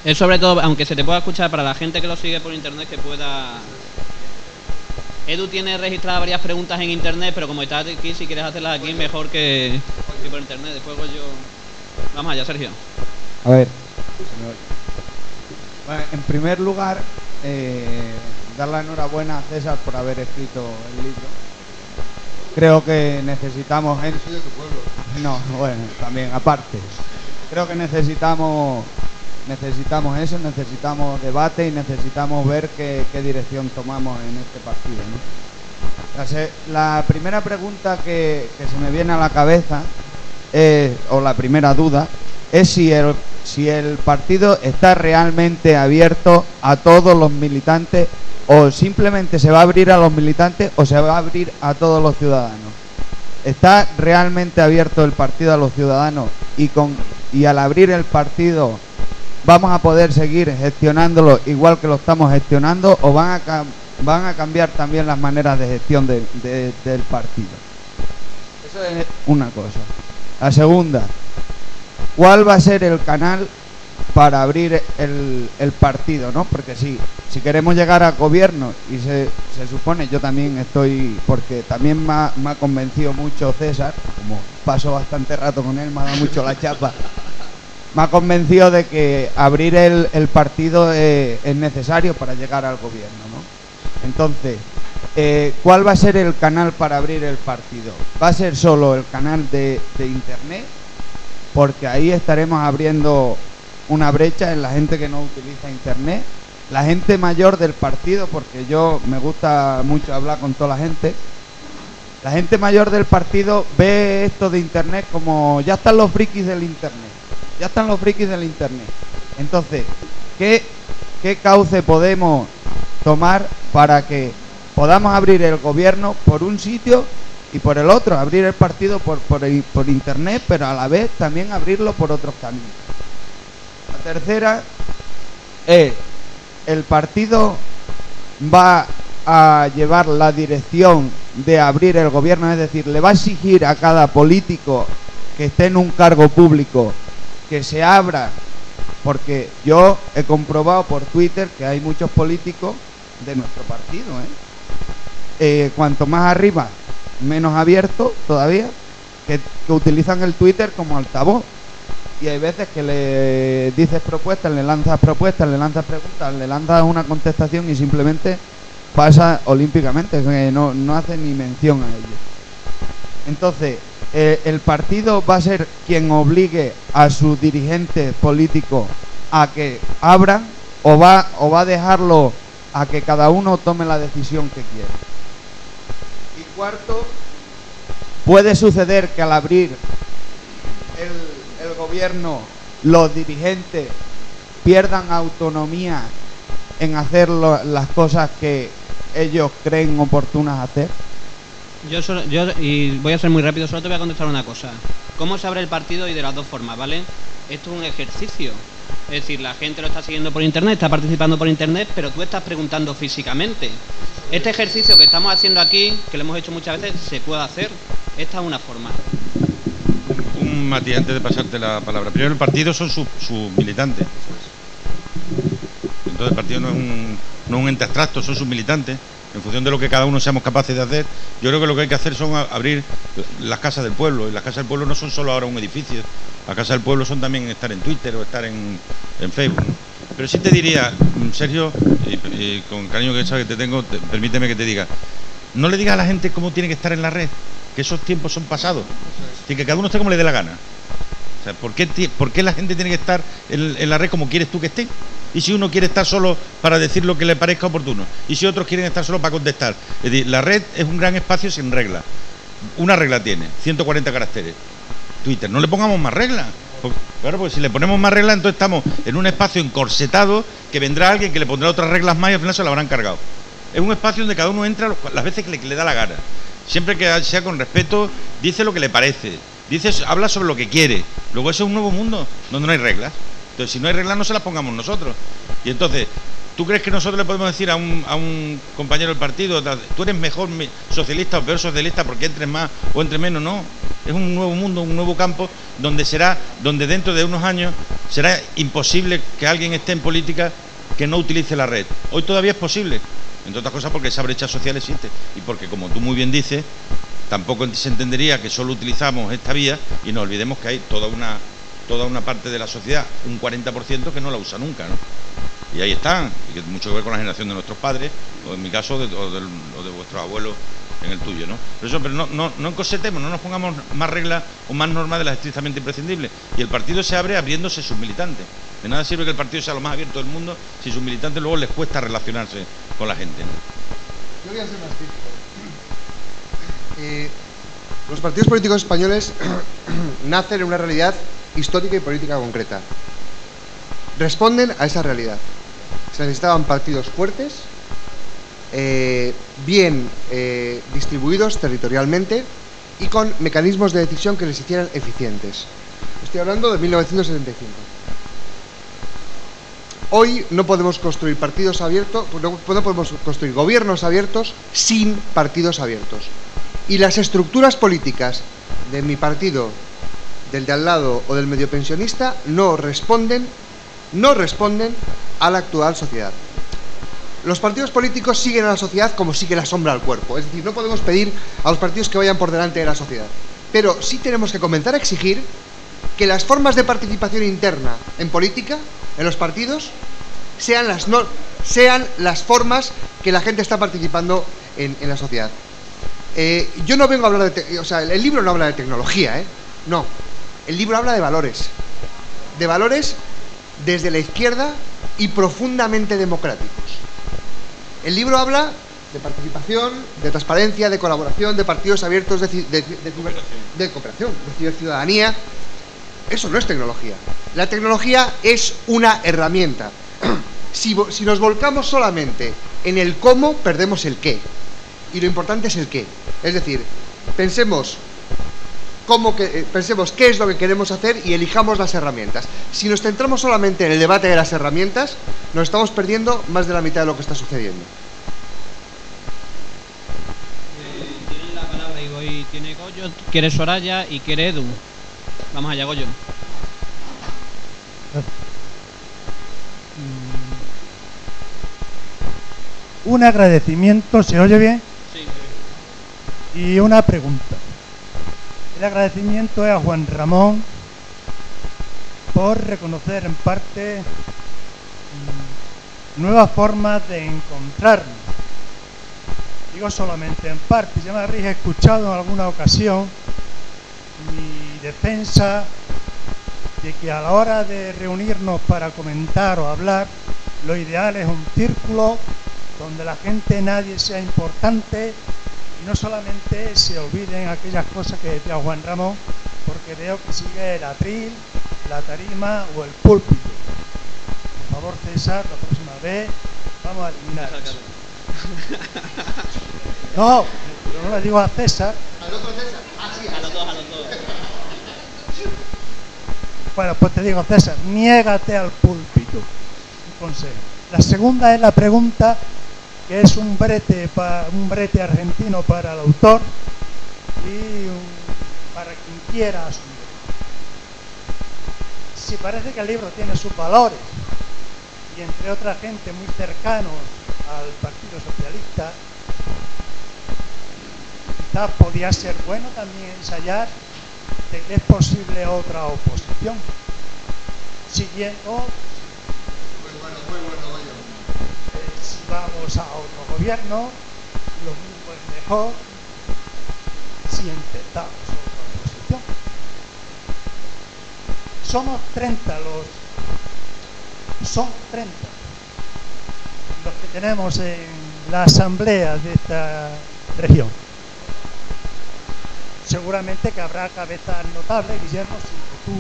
Es sobre todo, aunque se te pueda escuchar, para la gente que lo sigue por internet, que pueda... Edu tiene registradas varias preguntas en internet, pero como estás aquí, si quieres hacerlas aquí, mejor que por internet. Después yo... Vamos allá, Sergio. A ver. Bueno, en primer lugar, dar la enhorabuena a César por haber escrito el libro. Creo que necesitamos gente. Soy de tu pueblo. No, bueno, también, aparte. Creo que necesitamos eso, necesitamos debate y necesitamos ver qué dirección tomamos en este partido, ¿no? La primera pregunta que se me viene a la cabeza, o la primera duda, es si el partido está realmente abierto a todos los militantes, o simplemente se va a abrir a los militantes o se va a abrir a todos los ciudadanos. ¿Está realmente abierto el partido a los ciudadanos y al abrir el partido vamos a poder seguir gestionándolo igual que lo estamos gestionando, o van a cambiar también las maneras de gestión del partido? Eso es una cosa. La segunda, ¿cuál va a ser el canal para abrir el partido, ¿no? Porque si queremos llegar al gobierno, y se supone, yo también estoy, porque también me ha convencido mucho César, como paso bastante rato con él, me ha dado mucho la chapa, me ha convencido de que abrir el partido es necesario para llegar al gobierno, ¿no? Entonces, ¿cuál va a ser el canal para abrir el partido? ¿Va a ser solo el canal de internet? Porque ahí estaremos abriendo una brecha en la gente que no utiliza internet. La gente mayor del partido, porque yo me gusta mucho hablar con toda la gente mayor del partido ve esto de internet como ya están los frikis del internet. Entonces, ¿qué cauce podemos tomar para que podamos abrir el gobierno por un sitio y por el otro, abrir el partido por internet, pero a la vez también abrirlo por otros caminos? La tercera es, ¿el partido va a llevar la dirección de abrir el gobierno? Es decir, ¿le va a exigir a cada político que esté en un cargo público que se abra? Porque yo he comprobado por Twitter que hay muchos políticos de nuestro partido, cuanto más arriba, menos abierto todavía, que utilizan el Twitter como altavoz. Y hay veces que le dices propuestas, le lanzas preguntas, le lanzas una contestación y simplemente pasa olímpicamente, que no hace ni mención a ello. Entonces, ¿el partido va a ser quien obligue a sus dirigentes políticos a que abran, o va a dejarlo a que cada uno tome la decisión que quiera? Y cuarto, ¿puede suceder que al abrir el gobierno los dirigentes pierdan autonomía en hacer las cosas que ellos creen oportunas hacer? Y voy a ser muy rápido, solo te voy a contestar una cosa. ¿Cómo se abre el partido? Y de las dos formas, ¿vale? Esto es un ejercicio. Es decir, la gente lo está siguiendo por internet, está participando por internet, pero tú estás preguntando físicamente. Este ejercicio que estamos haciendo aquí, que lo hemos hecho muchas veces, se puede hacer. Esta es una forma. Un matiz antes de pasarte la palabra. Primero, el partido son sus militantes. Entonces el partido no es un ente abstracto, son sus militantes. En función de lo que cada uno seamos capaces de hacer, yo creo que lo que hay que hacer son abrir las casas del pueblo. Y las casas del pueblo no son solo ahora un edificio. Las casas del pueblo son también estar en Twitter o estar en Facebook, ¿no? Pero sí te diría, Sergio, y con el cariño que sabes que te tengo, permíteme que te diga, no le digas a la gente cómo tiene que estar en la red, que esos tiempos son pasados. Así que cada uno esté como le dé la gana. O sea, ¿por qué la gente tiene que estar en la red como quieres tú que esté? Y si uno quiere estar solo para decir lo que le parezca oportuno, y si otros quieren estar solo para contestar. Es decir, la red es un gran espacio sin reglas. Una regla tiene 140 caracteres. Twitter, no le pongamos más reglas. Claro, porque si le ponemos más reglas, entonces estamos en un espacio encorsetado, que vendrá alguien que le pondrá otras reglas más y al final se la habrán cargado. Es un espacio donde cada uno entra las veces que le da la gana. Siempre que sea con respeto, dice lo que le parece, habla sobre lo que quiere. Luego ese es un nuevo mundo donde no hay reglas. Entonces, si no hay reglas, no se las pongamos nosotros. Y entonces, ¿tú crees que nosotros le podemos decir a un compañero del partido, tú eres mejor socialista o peor socialista porque entres más o entres menos? No. Es un nuevo mundo, un nuevo campo donde dentro de unos años será imposible que alguien esté en política que no utilice la red. Hoy todavía es posible, entre otras cosas porque esa brecha social existe y porque, como tú muy bien dices, tampoco se entendería que solo utilizamos esta vía y nos olvidemos que hay toda una toda una parte de la sociedad, un 40% que no la usa nunca, ¿no? Y ahí están, y que mucho que ver con la generación de nuestros padres, o en mi caso, o de vuestros abuelos, en el tuyo, ¿no? Pero no encosetemos, no nos pongamos más reglas o más normas de las estrictamente imprescindibles. Y el partido se abre abriéndose sus militantes. De nada sirve que el partido sea lo más abierto del mundo si sus militantes luego les cuesta relacionarse con la gente, ¿no? Yo voy a ser más crítico. Los partidos políticos españoles nacen en una realidad histórica y política concreta. Responden a esa realidad. Se necesitaban partidos fuertes, bien distribuidos territorialmente y con mecanismos de decisión que les hicieran eficientes. Estoy hablando de 1975. Hoy no podemos construir partidos abiertos, no podemos construir gobiernos abiertos sin partidos abiertos. Y las estructuras políticas de mi partido, del de al lado o del medio pensionista no responden a la actual sociedad. Los partidos políticos siguen a la sociedad como sigue la sombra al cuerpo. Es decir, no podemos pedir a los partidos que vayan por delante de la sociedad. Pero sí tenemos que comenzar a exigir que las formas de participación interna en política, en los partidos, sean las formas que la gente está participando en la sociedad. Yo no vengo a hablar de... el libro no habla de tecnología, no. El libro habla de valores. De valores desde la izquierda y profundamente democráticos. El libro habla de participación, de transparencia, de colaboración, de partidos abiertos, de cooperación, de ciudadanía. Eso no es tecnología. La tecnología es una herramienta. Si nos volcamos solamente en el cómo, perdemos el qué. Y lo importante es el qué. Es decir, pensemos qué es lo que queremos hacer y elijamos las herramientas. Si nos centramos solamente en el debate de las herramientas, nos estamos perdiendo más de la mitad de lo que está sucediendo. Tiene la palabra y tiene Goyo, quiere Soraya y quiere Edu. Vamos allá, Goyo. Un agradecimiento, ¿se oye bien? Sí. Y una pregunta. El agradecimiento es a Juan Ramón por reconocer en parte nuevas formas de encontrarnos. Digo solamente en parte, ya me habréis escuchado en alguna ocasión mi defensa de que a la hora de reunirnos para comentar o hablar, lo ideal es un círculo donde la gente, nadie sea importante y no solamente se olviden aquellas cosas que decía Juan Ramón, porque veo que sigue el atril, la tarima o el púlpito. Por favor, César, la próxima vez vamos a eliminar eso. No, yo no le digo a César. ¿Al otro César? Ah, sí, A los dos. Bueno, pues te digo, César, niégate al púlpito. Un consejo. La segunda es la pregunta, que es un brete argentino para el autor y para quien quiera asumir. Si parece que el libro tiene sus valores y entre otra gente muy cercanos al Partido Socialista, quizás podía ser bueno también ensayar de que es posible otra oposición, siguiendo si vamos a otro gobierno, lo mismo es mejor si intentamos otra oposición. Somos 30 son 30 los que tenemos en la asamblea de esta región. Seguramente que habrá cabezas notables, Guillermo, sin que tú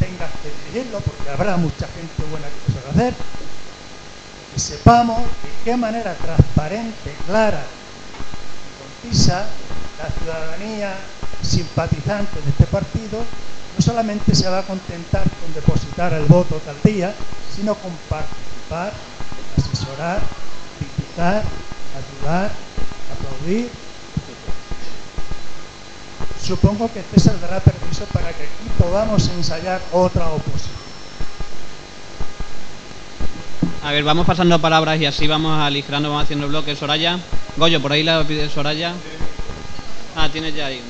tengas que dirigirlo, porque habrá mucha gente buena que lo sabe hacer. Que sepamos de qué manera transparente, clara y concisa la ciudadanía simpatizante de este partido no solamente se va a contentar con depositar el voto tal día, sino con participar, asesorar, criticar, ayudar, aplaudir. Supongo que César dará permiso para que aquí podamos ensayar otra oposición. A ver, vamos pasando palabras y así vamos aligerando, vamos haciendo bloques. Soraya. Goyo, por ahí la pide Soraya. Ah, tienes ya ahí.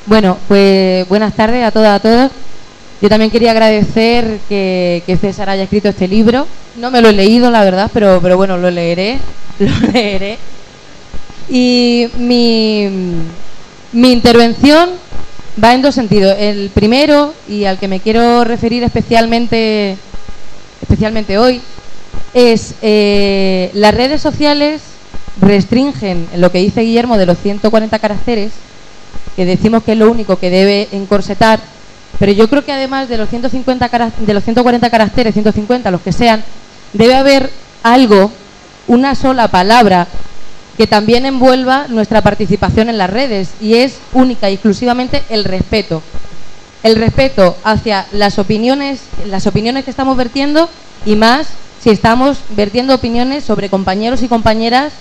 Bueno, pues buenas tardes a todas, a todos. Yo también quería agradecer que César haya escrito este libro. No me lo he leído, la verdad, pero bueno, lo leeré. Y mi intervención va en dos sentidos. El primero, y al que me quiero referir especialmente hoy, es las redes sociales restringen lo que dice Guillermo de los 140 caracteres, que decimos que es lo único que debe encorsetar, pero yo creo que además de los 140 caracteres, 150, los que sean, debe haber algo, una sola palabra que también envuelva nuestra participación en las redes, y es única y exclusivamente el respeto. El respeto hacia las opiniones que estamos vertiendo, y más si estamos vertiendo opiniones sobre compañeros y compañeras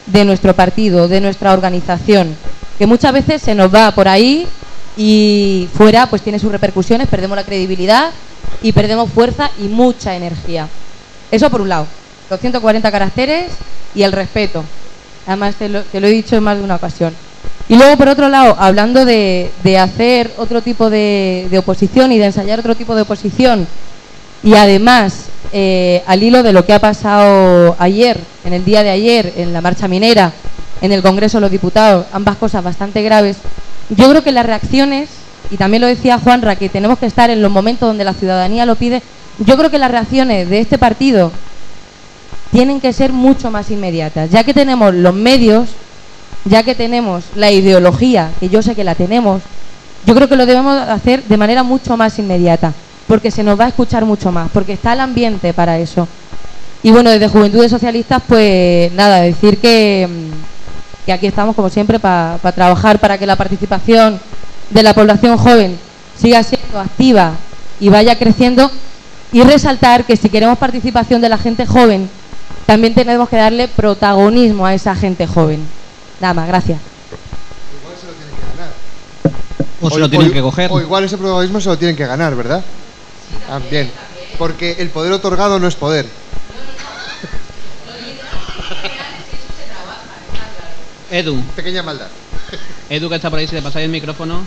de nuestro partido, de nuestra organización, que muchas veces se nos va por ahí y fuera pues tiene sus repercusiones, perdemos la credibilidad y perdemos fuerza y mucha energía. Eso por un lado, los 140 caracteres y el respeto. Además te lo he dicho en más de una ocasión. Y luego, por otro lado, hablando de hacer otro tipo de oposición y de ensayar otro tipo de oposición, y además, al hilo de lo que ha pasado ayer, en el día de ayer, en la marcha minera, en el Congreso de los Diputados, ambas cosas bastante graves, yo creo que las reacciones, y también lo decía Juanra, que tenemos que estar en los momentos donde la ciudadanía lo pide, yo creo que las reacciones de este partido tienen que ser mucho más inmediatas, ya que tenemos los medios, ya que tenemos la ideología, que yo sé que la tenemos, yo creo que lo debemos hacer de manera mucho más inmediata, porque se nos va a escuchar mucho más, porque está el ambiente para eso. Y bueno, desde Juventudes Socialistas, pues nada, decir que aquí estamos como siempre para trabajar para que la participación de la población joven siga siendo activa y vaya creciendo, y resaltar que si queremos participación de la gente joven, también tenemos que darle protagonismo a esa gente joven. Nada más, gracias. Igual se lo tienen que ganar. O se lo tienen que coger. O igual ese protagonismo se lo tienen que ganar, ¿verdad? También. Porque el poder otorgado no es poder. Edu. Pequeña maldad. Edu, que está por ahí, si le pasáis el micrófono.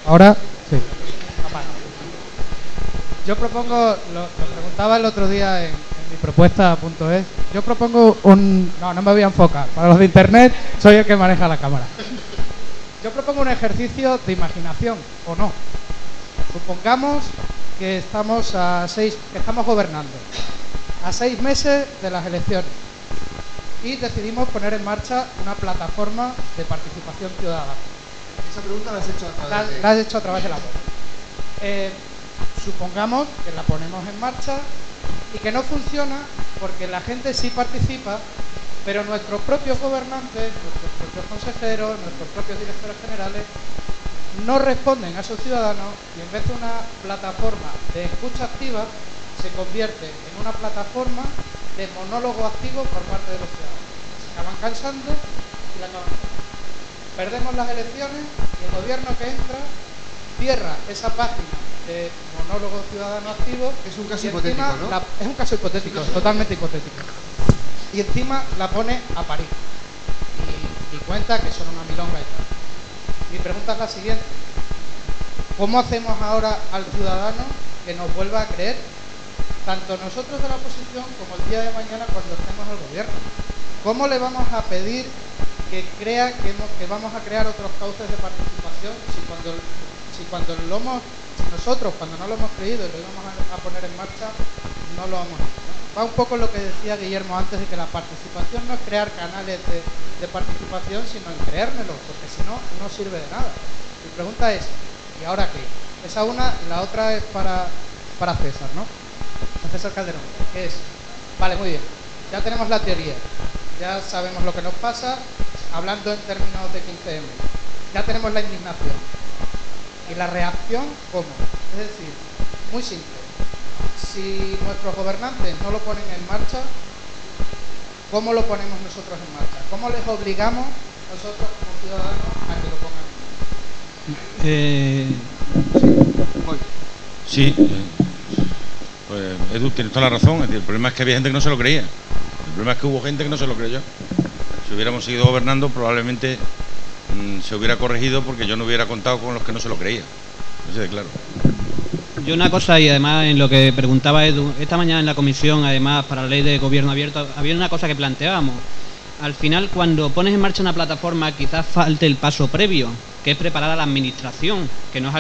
Ahora, sí. Yo propongo, lo preguntaba el otro día en mi propuesta.es, yo propongo no me voy a enfocar, para los de internet soy el que maneja la cámara. Yo propongo un ejercicio de imaginación, ¿o no? Supongamos que estamos gobernando a 6 meses de las elecciones y decidimos poner en marcha una plataforma de participación ciudadana. Esa pregunta la has hecho a través de... La has hecho a través de la web. Supongamos que la ponemos en marcha y que no funciona porque la gente sí participa, pero nuestros propios gobernantes, nuestros propios consejeros, nuestros propios directores generales no responden a esos ciudadanos, y en vez de una plataforma de escucha activa se convierte en una plataforma de monólogo activo por parte de los ciudadanos. Se acaban cansando y la acaban cansando. Perdemos las elecciones y el gobierno que entra cierra esa página de monólogo ciudadano activo. Es un caso hipotético, ¿no? Es un caso hipotético, totalmente hipotético. Y encima la pone a parir. Y cuenta que son una milonga y tal. Mi pregunta es la siguiente. ¿Cómo hacemos ahora al ciudadano que nos vuelva a creer, tanto nosotros de la oposición como el día de mañana cuando estemos al gobierno? ¿Cómo le vamos a pedir que crea que vamos a crear otros cauces de participación si nosotros cuando no lo hemos creído y lo íbamos a poner en marcha no lo hemos hecho, ¿no? Va un poco lo que decía Guillermo antes, de que la participación no es crear canales de participación, sino en creérmelo, porque si no, no sirve de nada. Mi pregunta es, ¿y ahora qué? Esa una, y la otra es para César, ¿no? A César Calderón, que es, vale, muy bien, ya tenemos la teoría, ya sabemos lo que nos pasa, hablando en términos de 15M, ya tenemos la indignación. ¿Y la reacción cómo? Es decir, muy simple, si nuestros gobernantes no lo ponen en marcha, ¿cómo lo ponemos nosotros en marcha? ¿Cómo les obligamos nosotros como ciudadanos a que lo pongan en marcha? Sí, pues Edu tiene toda la razón. El problema es que había gente que no se lo creía. El problema es que hubo gente que no se lo creyó. si hubiéramos seguido gobernando, probablemente se hubiera corregido, porque yo no hubiera contado con los que no se lo creían. Eso es claro. Yo una cosa, y además en lo que preguntaba Edu, esta mañana en la comisión, además para la ley de gobierno abierto, había una cosa que planteábamos. Al final, cuando pones en marcha una plataforma, quizás falte el paso previo, que es preparar a la administración, que no es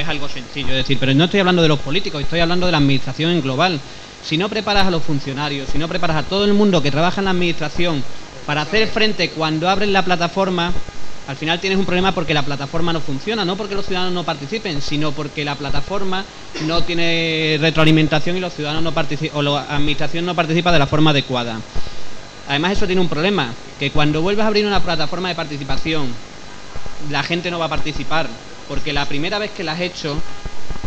algo sencillo, es decir, pero no estoy hablando de los políticos, estoy hablando de la administración en global. Si no preparas a los funcionarios, si no preparas a todo el mundo que trabaja en la administración para hacer frente cuando abren la plataforma, al final tienes un problema, porque la plataforma no funciona, no porque los ciudadanos no participen, sino porque la plataforma no tiene retroalimentación y los ciudadanos no participan, o la administración no participa de la forma adecuada. Además, eso tiene un problema, que cuando vuelvas a abrir una plataforma de participación, la gente no va a participar, porque la primera vez que la has hecho,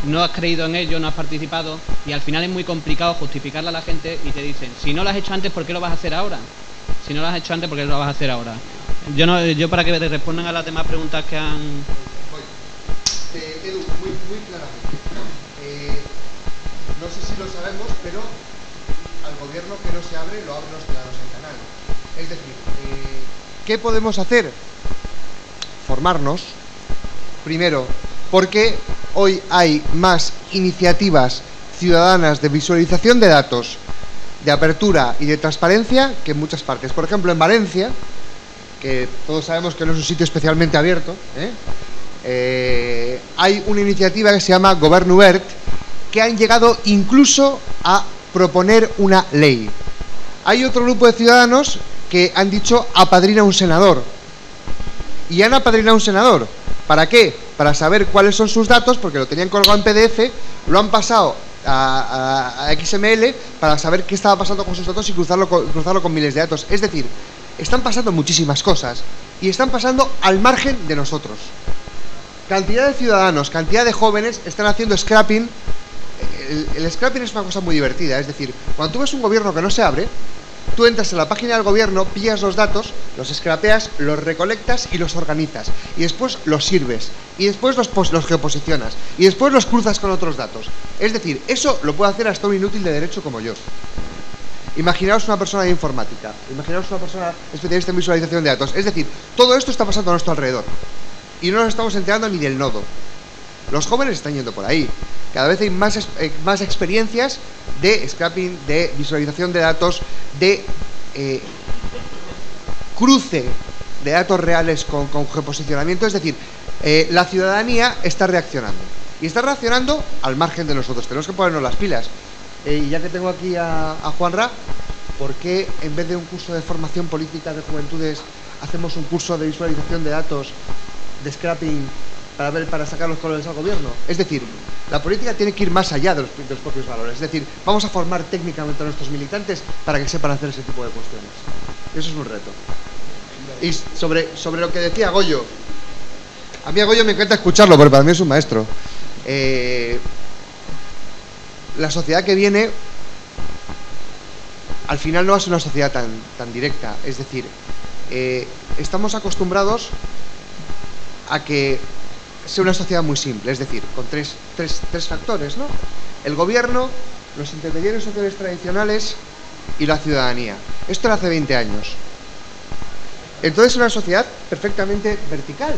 no has creído en ello, no has participado, y al final es muy complicado justificarle a la gente, y te dicen, si no lo has hecho antes, ¿por qué lo vas a hacer ahora? Si no lo has hecho antes, ¿por qué lo vas a hacer ahora? Yo para que te respondan a las demás preguntas que han... Edu, muy claramente. No sé si lo sabemos, pero al gobierno que no se abre, lo abren los ciudadanos en canal. Es decir, ¿qué podemos hacer? Formarnos, primero, porque hoy hay más iniciativas ciudadanas de visualización de datos, de apertura y de transparencia que en muchas partes. Por ejemplo, en Valencia, que todos sabemos que no es un sitio especialmente abierto, hay una iniciativa que se llama Govern Obert, que han llegado incluso a proponer una ley. Hay otro grupo de ciudadanos que han dicho apadrina un senador. Y han apadrinado un senador. ¿Para qué? Para saber cuáles son sus datos, porque lo tenían colgado en PDF, lo han pasado a XML para saber qué estaba pasando con sus datos y cruzarlo con miles de datos. Es decir, están pasando muchísimas cosas y están pasando al margen de nosotros. Cantidad de ciudadanos, cantidad de jóvenes están haciendo scrapping. El scrapping es una cosa muy divertida, es decir, cuando tú ves un gobierno que no se abre, tú entras en la página del gobierno, pillas los datos, los scrapeas, los recolectas y los organizas, y después los sirves, y después los geoposicionas, y después los cruzas con otros datos. Es decir, eso lo puede hacer hasta un inútil de derecho como yo. Imaginaos una persona de informática, imaginaos una persona especialista en visualización de datos. Es decir, todo esto está pasando a nuestro alrededor y no nos estamos enterando ni del nodo. Los jóvenes están yendo por ahí. Cada vez hay más experiencias de scrapping, de visualización de datos, de cruce de datos reales con geoposicionamiento. Es decir, la ciudadanía está reaccionando. Y está reaccionando al margen de nosotros. Tenemos que ponernos las pilas. Y ya que tengo aquí a Juanra, ¿por qué en vez de un curso de formación política de juventudes hacemos un curso de visualización de datos, de scrapping, para sacar los colores al gobierno? Es decir, la política tiene que ir más allá de los propios valores. Es decir, vamos a formar técnicamente a nuestros militantes para que sepan hacer ese tipo de cuestiones. Eso es un reto. Y sobre lo que decía Goyo, a mí a Goyo me encanta escucharlo, porque para mí es un maestro. La sociedad que viene al final no va a ser una sociedad tan directa. Es decir, estamos acostumbrados a que sea una sociedad muy simple, es decir, con tres factores, ¿no? El gobierno, los intermediarios sociales tradicionales y la ciudadanía. Esto era hace 20 años. Entonces es una sociedad perfectamente vertical,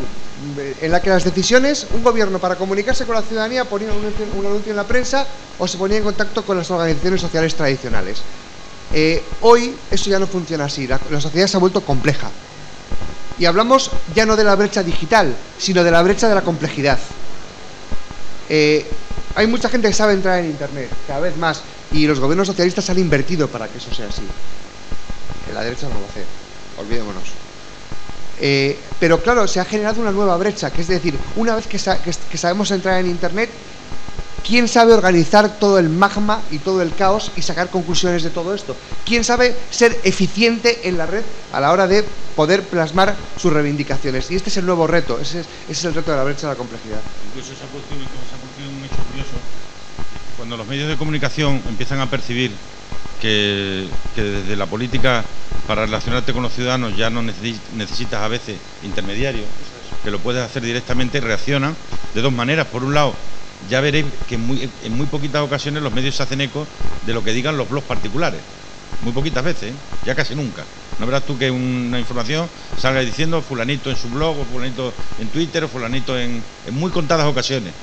en la que las decisiones, un gobierno para comunicarse con la ciudadanía ponía un anuncio en la prensa o se ponía en contacto con las organizaciones sociales tradicionales. Hoy eso ya no funciona así, la sociedad se ha vuelto compleja. Y hablamos ya no de la brecha digital, sino de la brecha de la complejidad. Hay mucha gente que sabe entrar en Internet, cada vez más, y los gobiernos socialistas han invertido para que eso sea así. La derecha no lo hace, olvidémonos. Pero claro, se ha generado una nueva brecha, que es decir, una vez que sabemos entrar en Internet, ¿quién sabe organizar todo el magma y todo el caos y sacar conclusiones de todo esto? ¿Quién sabe ser eficiente en la red a la hora de poder plasmar sus reivindicaciones? Y este es el nuevo reto, ese es el reto de la brecha de la complejidad. Incluso se ha producido un hecho curioso. Cuando los medios de comunicación empiezan a percibir que desde la política, para relacionarte con los ciudadanos, ya no necesitas a veces intermediarios, que lo puedes hacer directamente, reaccionan de dos maneras. Por un lado, ya veréis que en muy poquitas ocasiones los medios se hacen eco de lo que digan los blogs particulares. Muy poquitas veces, ya casi nunca. No verás tú que una información salga diciendo fulanito en su blog, o fulanito en Twitter, o fulanito en muy contadas ocasiones.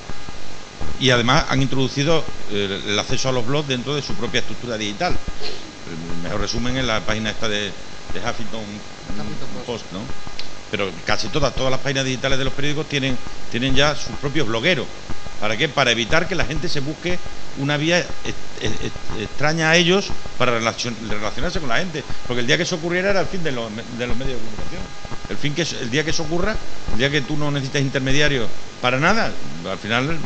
Y además han introducido el acceso a los blogs dentro de su propia estructura digital. El mejor resumen en la página esta de Huffington Post, ¿no? Pero casi todas las páginas digitales de los periódicos tienen ya sus propios blogueros. ¿Para qué? Para evitar que la gente se busque una vía extraña a ellos para relacionarse con la gente. Porque el día que eso ocurriera era el fin de los medios de comunicación. El día que eso ocurra, el día que tú no necesitas intermediarios para nada, al final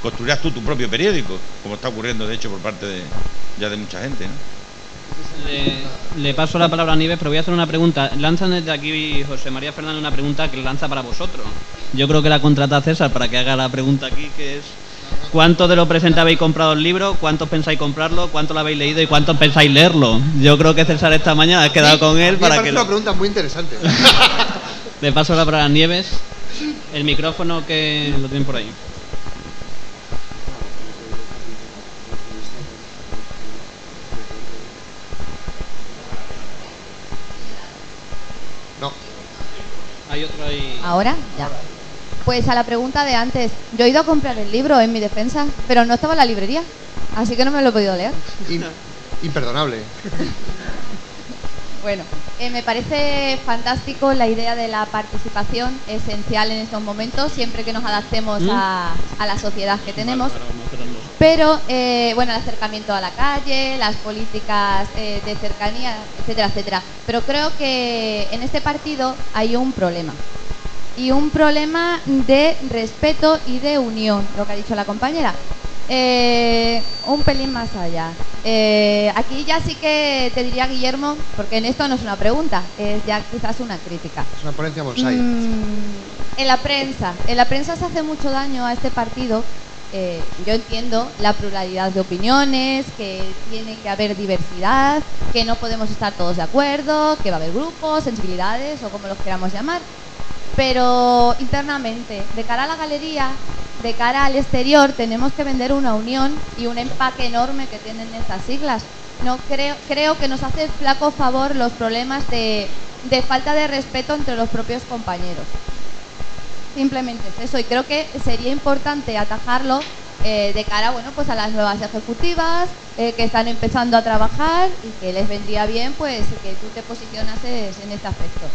construirás tú tu propio periódico, como está ocurriendo de hecho por parte de mucha gente, ¿no? Le paso la palabra a Nieves, pero voy a hacer una pregunta. Lanzan desde aquí José María Fernández una pregunta que lanza para vosotros. Yo creo que la contrata a César para que haga la pregunta aquí, que es: ¿cuántos de los presentes habéis comprado el libro? ¿Cuántos pensáis comprarlo? ¿Cuántos lo habéis leído? ¿Y cuántos pensáis leerlo? Yo creo que César esta mañana ha quedado con él para que... Es una pregunta muy interesante. Le paso la palabra a Nieves. El micrófono que lo tienen por ahí. Hay otro ahí. ¿Ahora? Ya. Pues a la pregunta de antes, yo he ido a comprar el libro en mi defensa, pero no estaba en la librería, así que no me lo he podido leer. Imperdonable. Bueno, me parece fantástico la idea de la participación, esencial en estos momentos, siempre que nos adaptemos a la sociedad que tenemos. Pero, bueno, el acercamiento a la calle, las políticas de cercanía, etcétera, etcétera. Pero creo que en este partido hay un problema. Y un problema de respeto y de unión, lo que ha dicho la compañera. Un pelín más allá. Aquí ya sí que te diría, Guillermo, porque en esto no es una pregunta, es ya quizás una crítica. Es una ponencia bonsai. En la prensa se hace mucho daño a este partido. Yo entiendo la pluralidad de opiniones, que tiene que haber diversidad, que no podemos estar todos de acuerdo, que va a haber grupos, sensibilidades o como los queramos llamar. Pero internamente, de cara a la galería, de cara al exterior, tenemos que vender una unión y un empaque enorme que tienen estas siglas. No creo que nos hace flaco favor los problemas de falta de respeto entre los propios compañeros. Simplemente es eso, y creo que sería importante atajarlo de cara, bueno, pues a las nuevas ejecutivas que están empezando a trabajar y que les vendría bien pues que tú te posicionases en este aspecto.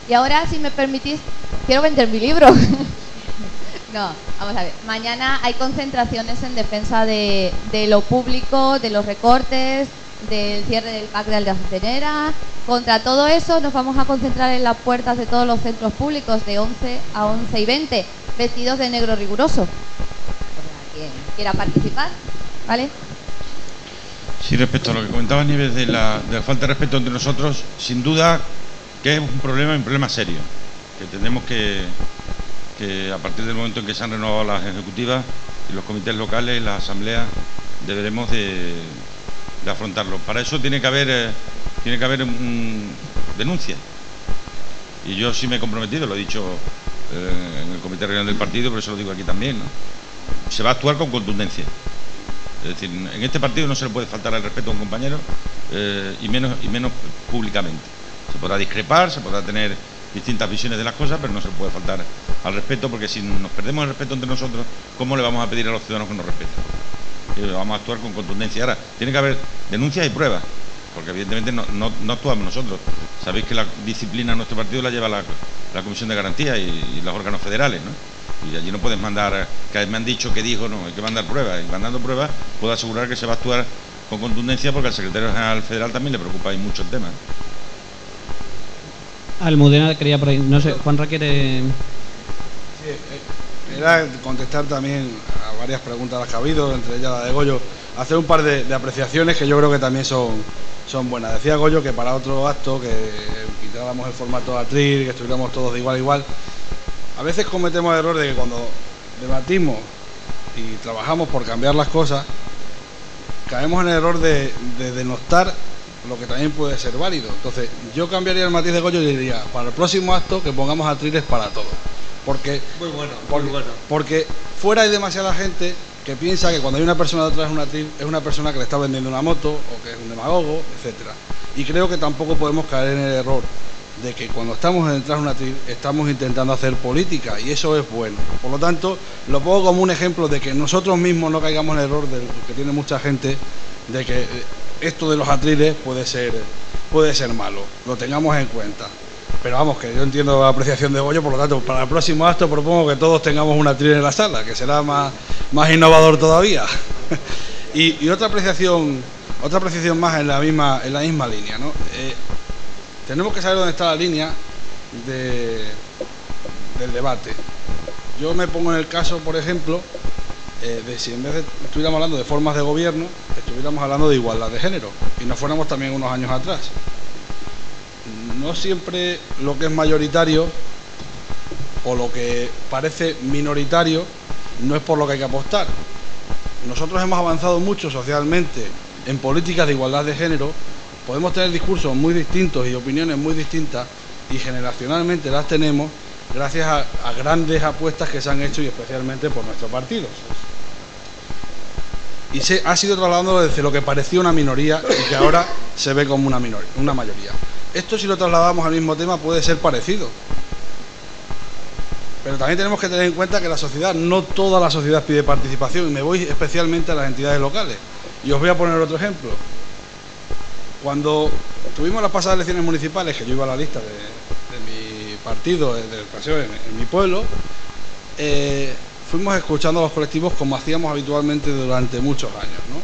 Y ahora, si me permitís, quiero vender mi libro. No, vamos a ver. Mañana hay concentraciones en defensa de lo público, de los recortes, del cierre del PAC de Aldacenera. Contra todo eso nos vamos a concentrar en las puertas de todos los centros públicos de 11 a 11 y 20, vestidos de negro riguroso. Quien quiera participar, ¿vale? Sí, respecto a lo que comentaba Nieves de la falta de respeto entre nosotros, sin duda que es un problema serio, que tenemos que a partir del momento en que se han renovado las ejecutivas y los comités locales y las asambleas, deberemos de afrontarlo. Para eso tiene que haber denuncia. Y yo sí me he comprometido, lo he dicho en el comité regional del partido, pero eso lo digo aquí también, ¿no? Se va a actuar con contundencia. Es decir, en este partido no se le puede faltar el respeto a un compañero y menos públicamente. Se podrá discrepar, se podrá tener distintas visiones de las cosas, pero no se le puede faltar al respeto, porque si nos perdemos el respeto entre nosotros, ¿cómo le vamos a pedir a los ciudadanos que nos respeten? Vamos a actuar con contundencia. Ahora, tiene que haber denuncias y pruebas, porque evidentemente no actuamos nosotros. Sabéis que la disciplina en nuestro partido la lleva la Comisión de Garantía y los órganos federales, ¿no? Y allí no puedes mandar, que me han dicho que dijo, no, hay que mandar pruebas. Y mandando pruebas puedo asegurar que se va a actuar con contundencia, porque al secretario general federal también le preocupa ahí mucho el tema. Almudena quería por ahí, no sé, Juan requiere... Sí, era contestar también a varias preguntas las que ha habido, entre ellas la de Goyo, hacer un par de apreciaciones que yo creo que también son buenas. Decía Goyo que para otro acto, que quitáramos el formato atril, que estuviéramos todos de igual a igual. A veces cometemos el error de que cuando debatimos y trabajamos por cambiar las cosas, caemos en el error de denostar lo que también puede ser válido. Entonces, yo cambiaría el matiz de Goyo y diría, para el próximo acto, que pongamos atriles para todos. Porque, muy bueno. Porque fuera hay demasiada gente que piensa que cuando hay una persona detrás de un atril es una persona que le está vendiendo una moto o que es un demagogo, etcétera. Y creo que tampoco podemos caer en el error de que cuando estamos detrás de una atril estamos intentando hacer política, y eso es bueno. Por lo tanto, lo pongo como un ejemplo de que nosotros mismos no caigamos en el error de que tiene mucha gente, de que esto de los atriles puede ser malo, lo tengamos en cuenta. Pero vamos, que yo entiendo la apreciación de Goyo, por lo tanto, para el próximo acto propongo que todos tengamos un atril en la sala, que será más innovador todavía. y otra apreciación más en la misma línea, ¿no? Tenemos que saber dónde está la línea del debate. Yo me pongo en el caso, por ejemplo, de si en vez de estuviéramos hablando de formas de gobierno, estuviéramos hablando de igualdad de género, y nos fuéramos también unos años atrás. No siempre lo que es mayoritario o lo que parece minoritario no es por lo que hay que apostar. Nosotros hemos avanzado mucho socialmente en políticas de igualdad de género, podemos tener discursos muy distintos y opiniones muy distintas, y generacionalmente las tenemos gracias a grandes apuestas que se han hecho, y especialmente por nuestro partido. Y se ha sido trasladándolo desde lo que parecía una minoría y que ahora se ve como una mayoría. Esto, si lo trasladamos al mismo tema, puede ser parecido. Pero también tenemos que tener en cuenta que la sociedad, no toda la sociedad pide participación, y me voy especialmente a las entidades locales. Y os voy a poner otro ejemplo. Cuando tuvimos las pasadas elecciones municipales, que yo iba a la lista de mi partido, de educación en mi pueblo, fuimos escuchando a los colectivos como hacíamos habitualmente durante muchos años, ¿no?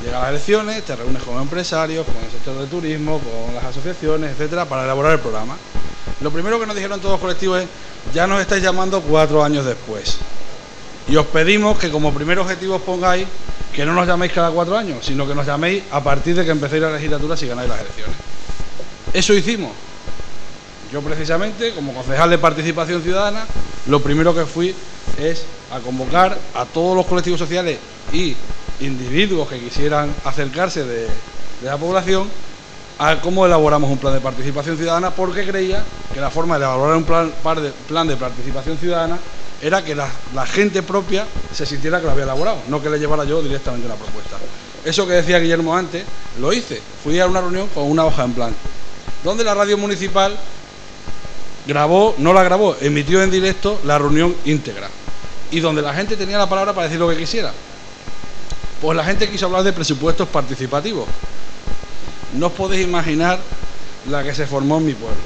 Llegan las elecciones, te reúnes con empresarios, con el sector de turismo, con las asociaciones, etcétera, para elaborar el programa. Lo primero que nos dijeron todos los colectivos es: ya nos estáis llamando 4 años después, y os pedimos que como primer objetivo os pongáis que no nos llaméis cada 4 años, sino que nos llaméis a partir de que empecéis la legislatura si ganáis las elecciones. Eso hicimos. Yo, precisamente, como concejal de Participación Ciudadana, lo primero que fui es a convocar a todos los colectivos sociales y individuos que quisieran acercarse de la población a cómo elaboramos un plan de participación ciudadana, porque creía que la forma de elaborar un plan de participación ciudadana era que la gente propia se sintiera que lo había elaborado, no que le llevara yo directamente una propuesta. Eso que decía Guillermo antes, lo hice. Fui a una reunión con una hoja en blanco, donde la radio municipal emitió en directo la reunión íntegra, y donde la gente tenía la palabra para decir lo que quisiera. Pues la gente quiso hablar de presupuestos participativos. No os podéis imaginar la que se formó en mi pueblo.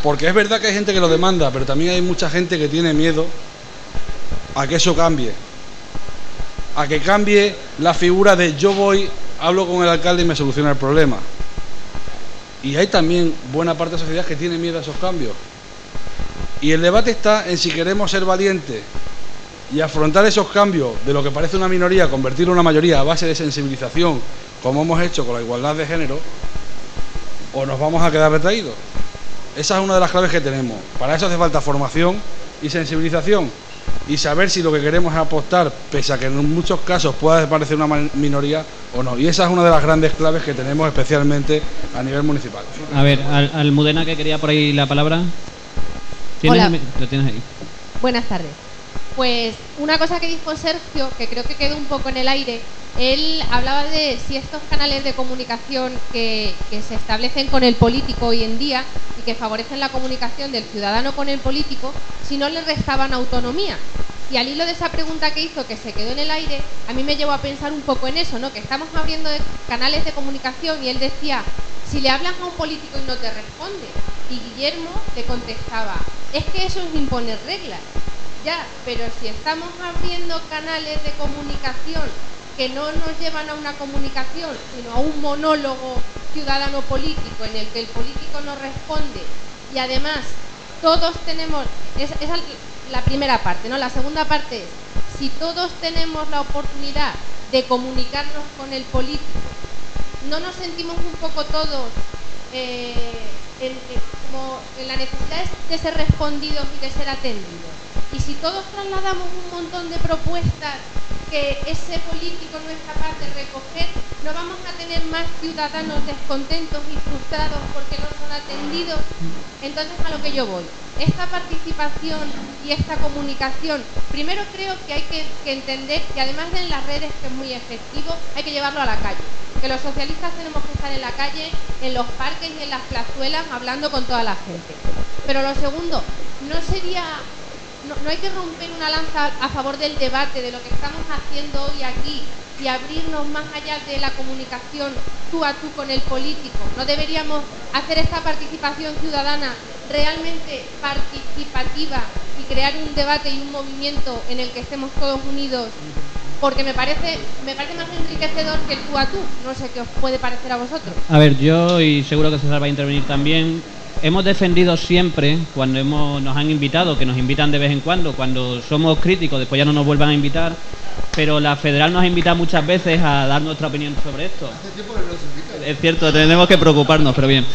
Porque es verdad que hay gente que lo demanda, pero también hay mucha gente que tiene miedo a que eso cambie. A que cambie la figura de yo voy, hablo con el alcalde y me soluciona el problema. Y hay también buena parte de la sociedad que tiene miedo a esos cambios. Y el debate está en si queremos ser valientes y afrontar esos cambios de lo que parece una minoría, convertirlo en una mayoría a base de sensibilización, como hemos hecho con la igualdad de género, o nos vamos a quedar retraídos. Esa es una de las claves que tenemos. Para eso hace falta formación y sensibilización, y saber si lo que queremos es apostar, pese a que en muchos casos pueda parecer una minoría o no. Y esa es una de las grandes claves que tenemos, especialmente a nivel municipal. A ver, Almudena, que quería por ahí la palabra. Hola. Lo tienes ahí. Buenas tardes. Pues una cosa que dijo Sergio, que creo que quedó un poco en el aire, él hablaba de si estos canales de comunicación que se establecen con el político hoy en día y que favorecen la comunicación del ciudadano con el político, si no le restaban autonomía. Y al hilo de esa pregunta que hizo, que se quedó en el aire, a mí me llevó a pensar un poco en eso, ¿no? Que estamos abriendo canales de comunicación, y él decía: si le hablas a un político y no te responde. Y Guillermo le contestaba: es que eso es imponer reglas. Ya, pero si estamos abriendo canales de comunicación que no nos llevan a una comunicación, sino a un monólogo ciudadano político en el que el político nos responde, y además todos tenemos, esa es la primera parte, ¿no? La segunda parte es, si todos tenemos la oportunidad de comunicarnos con el político, ¿no nos sentimos un poco todos como en la necesidad de ser respondidos y de ser atendidos? Y si todos trasladamos un montón de propuestas que ese político no es capaz de recoger, no vamos a tener más ciudadanos descontentos y frustrados porque no son atendidos. Entonces, a lo que yo voy, esta participación y esta comunicación, primero creo que hay que entender que además de en las redes, que es muy efectivo, hay que llevarlo a la calle. porque los socialistas tenemos que estar en la calle, en los parques y en las plazuelas hablando con toda la gente. Pero lo segundo, no hay que romper una lanza a favor del debate, de lo que estamos haciendo hoy aquí, y abrirnos más allá de la comunicación tú a tú con el político. No deberíamos hacer esta participación ciudadana realmente participativa y crear un debate y un movimiento en el que estemos todos unidos, porque me parece más enriquecedor que el tú a tú. No sé qué os puede parecer a vosotros. A ver, yo, y seguro que César va a intervenir también, hemos defendido siempre, cuando nos han invitado, que nos invitan de vez en cuando somos críticos, después ya no nos vuelvan a invitar, pero la Federal nos ha invitado muchas veces a dar nuestra opinión sobre esto. Es cierto, tenemos que preocuparnos, pero bien.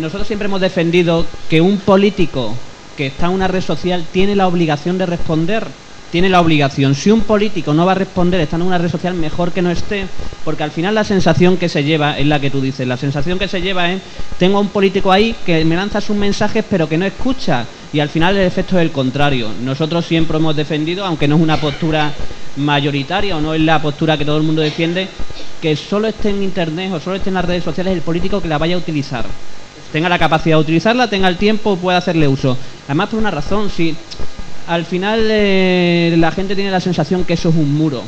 Nosotros siempre hemos defendido que un político que está en una red social tiene la obligación de responder. Tiene la obligación. Si un político no va a responder estando en una red social, mejor que no esté, porque al final la sensación que se lleva es la que tú dices. La sensación que se lleva es: tengo a un político ahí que me lanza sus mensajes pero que no escucha, y al final el efecto es el contrario. Nosotros siempre hemos defendido, aunque no es una postura mayoritaria o no es la postura que todo el mundo defiende, que solo esté en internet o solo esté en las redes sociales el político que la vaya a utilizar, tenga la capacidad de utilizarla, tenga el tiempo, pueda hacerle uso. Además, por una razón, si al final la gente tiene la sensación que eso es un muro.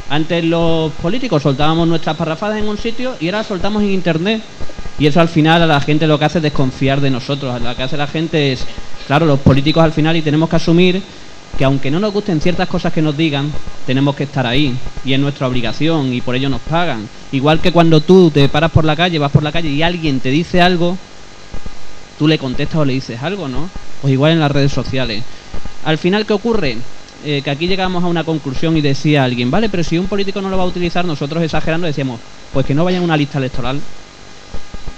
Antes los políticos soltábamos nuestras parrafadas en un sitio y ahora las soltamos en internet, y eso al final a la gente lo que hace es desconfiar de nosotros. Lo que hace la gente es, claro, los políticos al final, y tenemos que asumir que aunque no nos gusten ciertas cosas que nos digan, tenemos que estar ahí, y es nuestra obligación, y por ello nos pagan. Igual que cuando tú te paras por la calle, vas por la calle y alguien te dice algo, tú le contestas o le dices algo, ¿no? Pues igual en las redes sociales. Al final, ¿qué ocurre? Que aquí llegamos a una conclusión y decía alguien, vale, pero si un político no lo va a utilizar, nosotros exagerando decíamos, pues que no vaya en una lista electoral.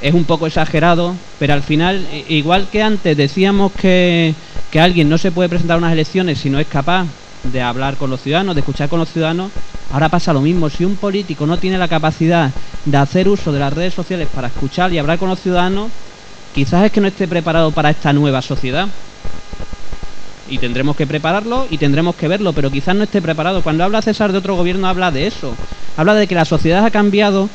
Es un poco exagerado, pero al final, igual que antes decíamos que alguien no se puede presentar a unas elecciones si no es capaz de hablar con los ciudadanos, de escuchar con los ciudadanos, ahora pasa lo mismo. Si un político no tiene la capacidad de hacer uso de las redes sociales para escuchar y hablar con los ciudadanos, quizás es que no esté preparado para esta nueva sociedad. Y tendremos que prepararlo y tendremos que verlo, pero quizás no esté preparado. Cuando habla César de otro gobierno, habla de eso. Habla de que la sociedad ha cambiado,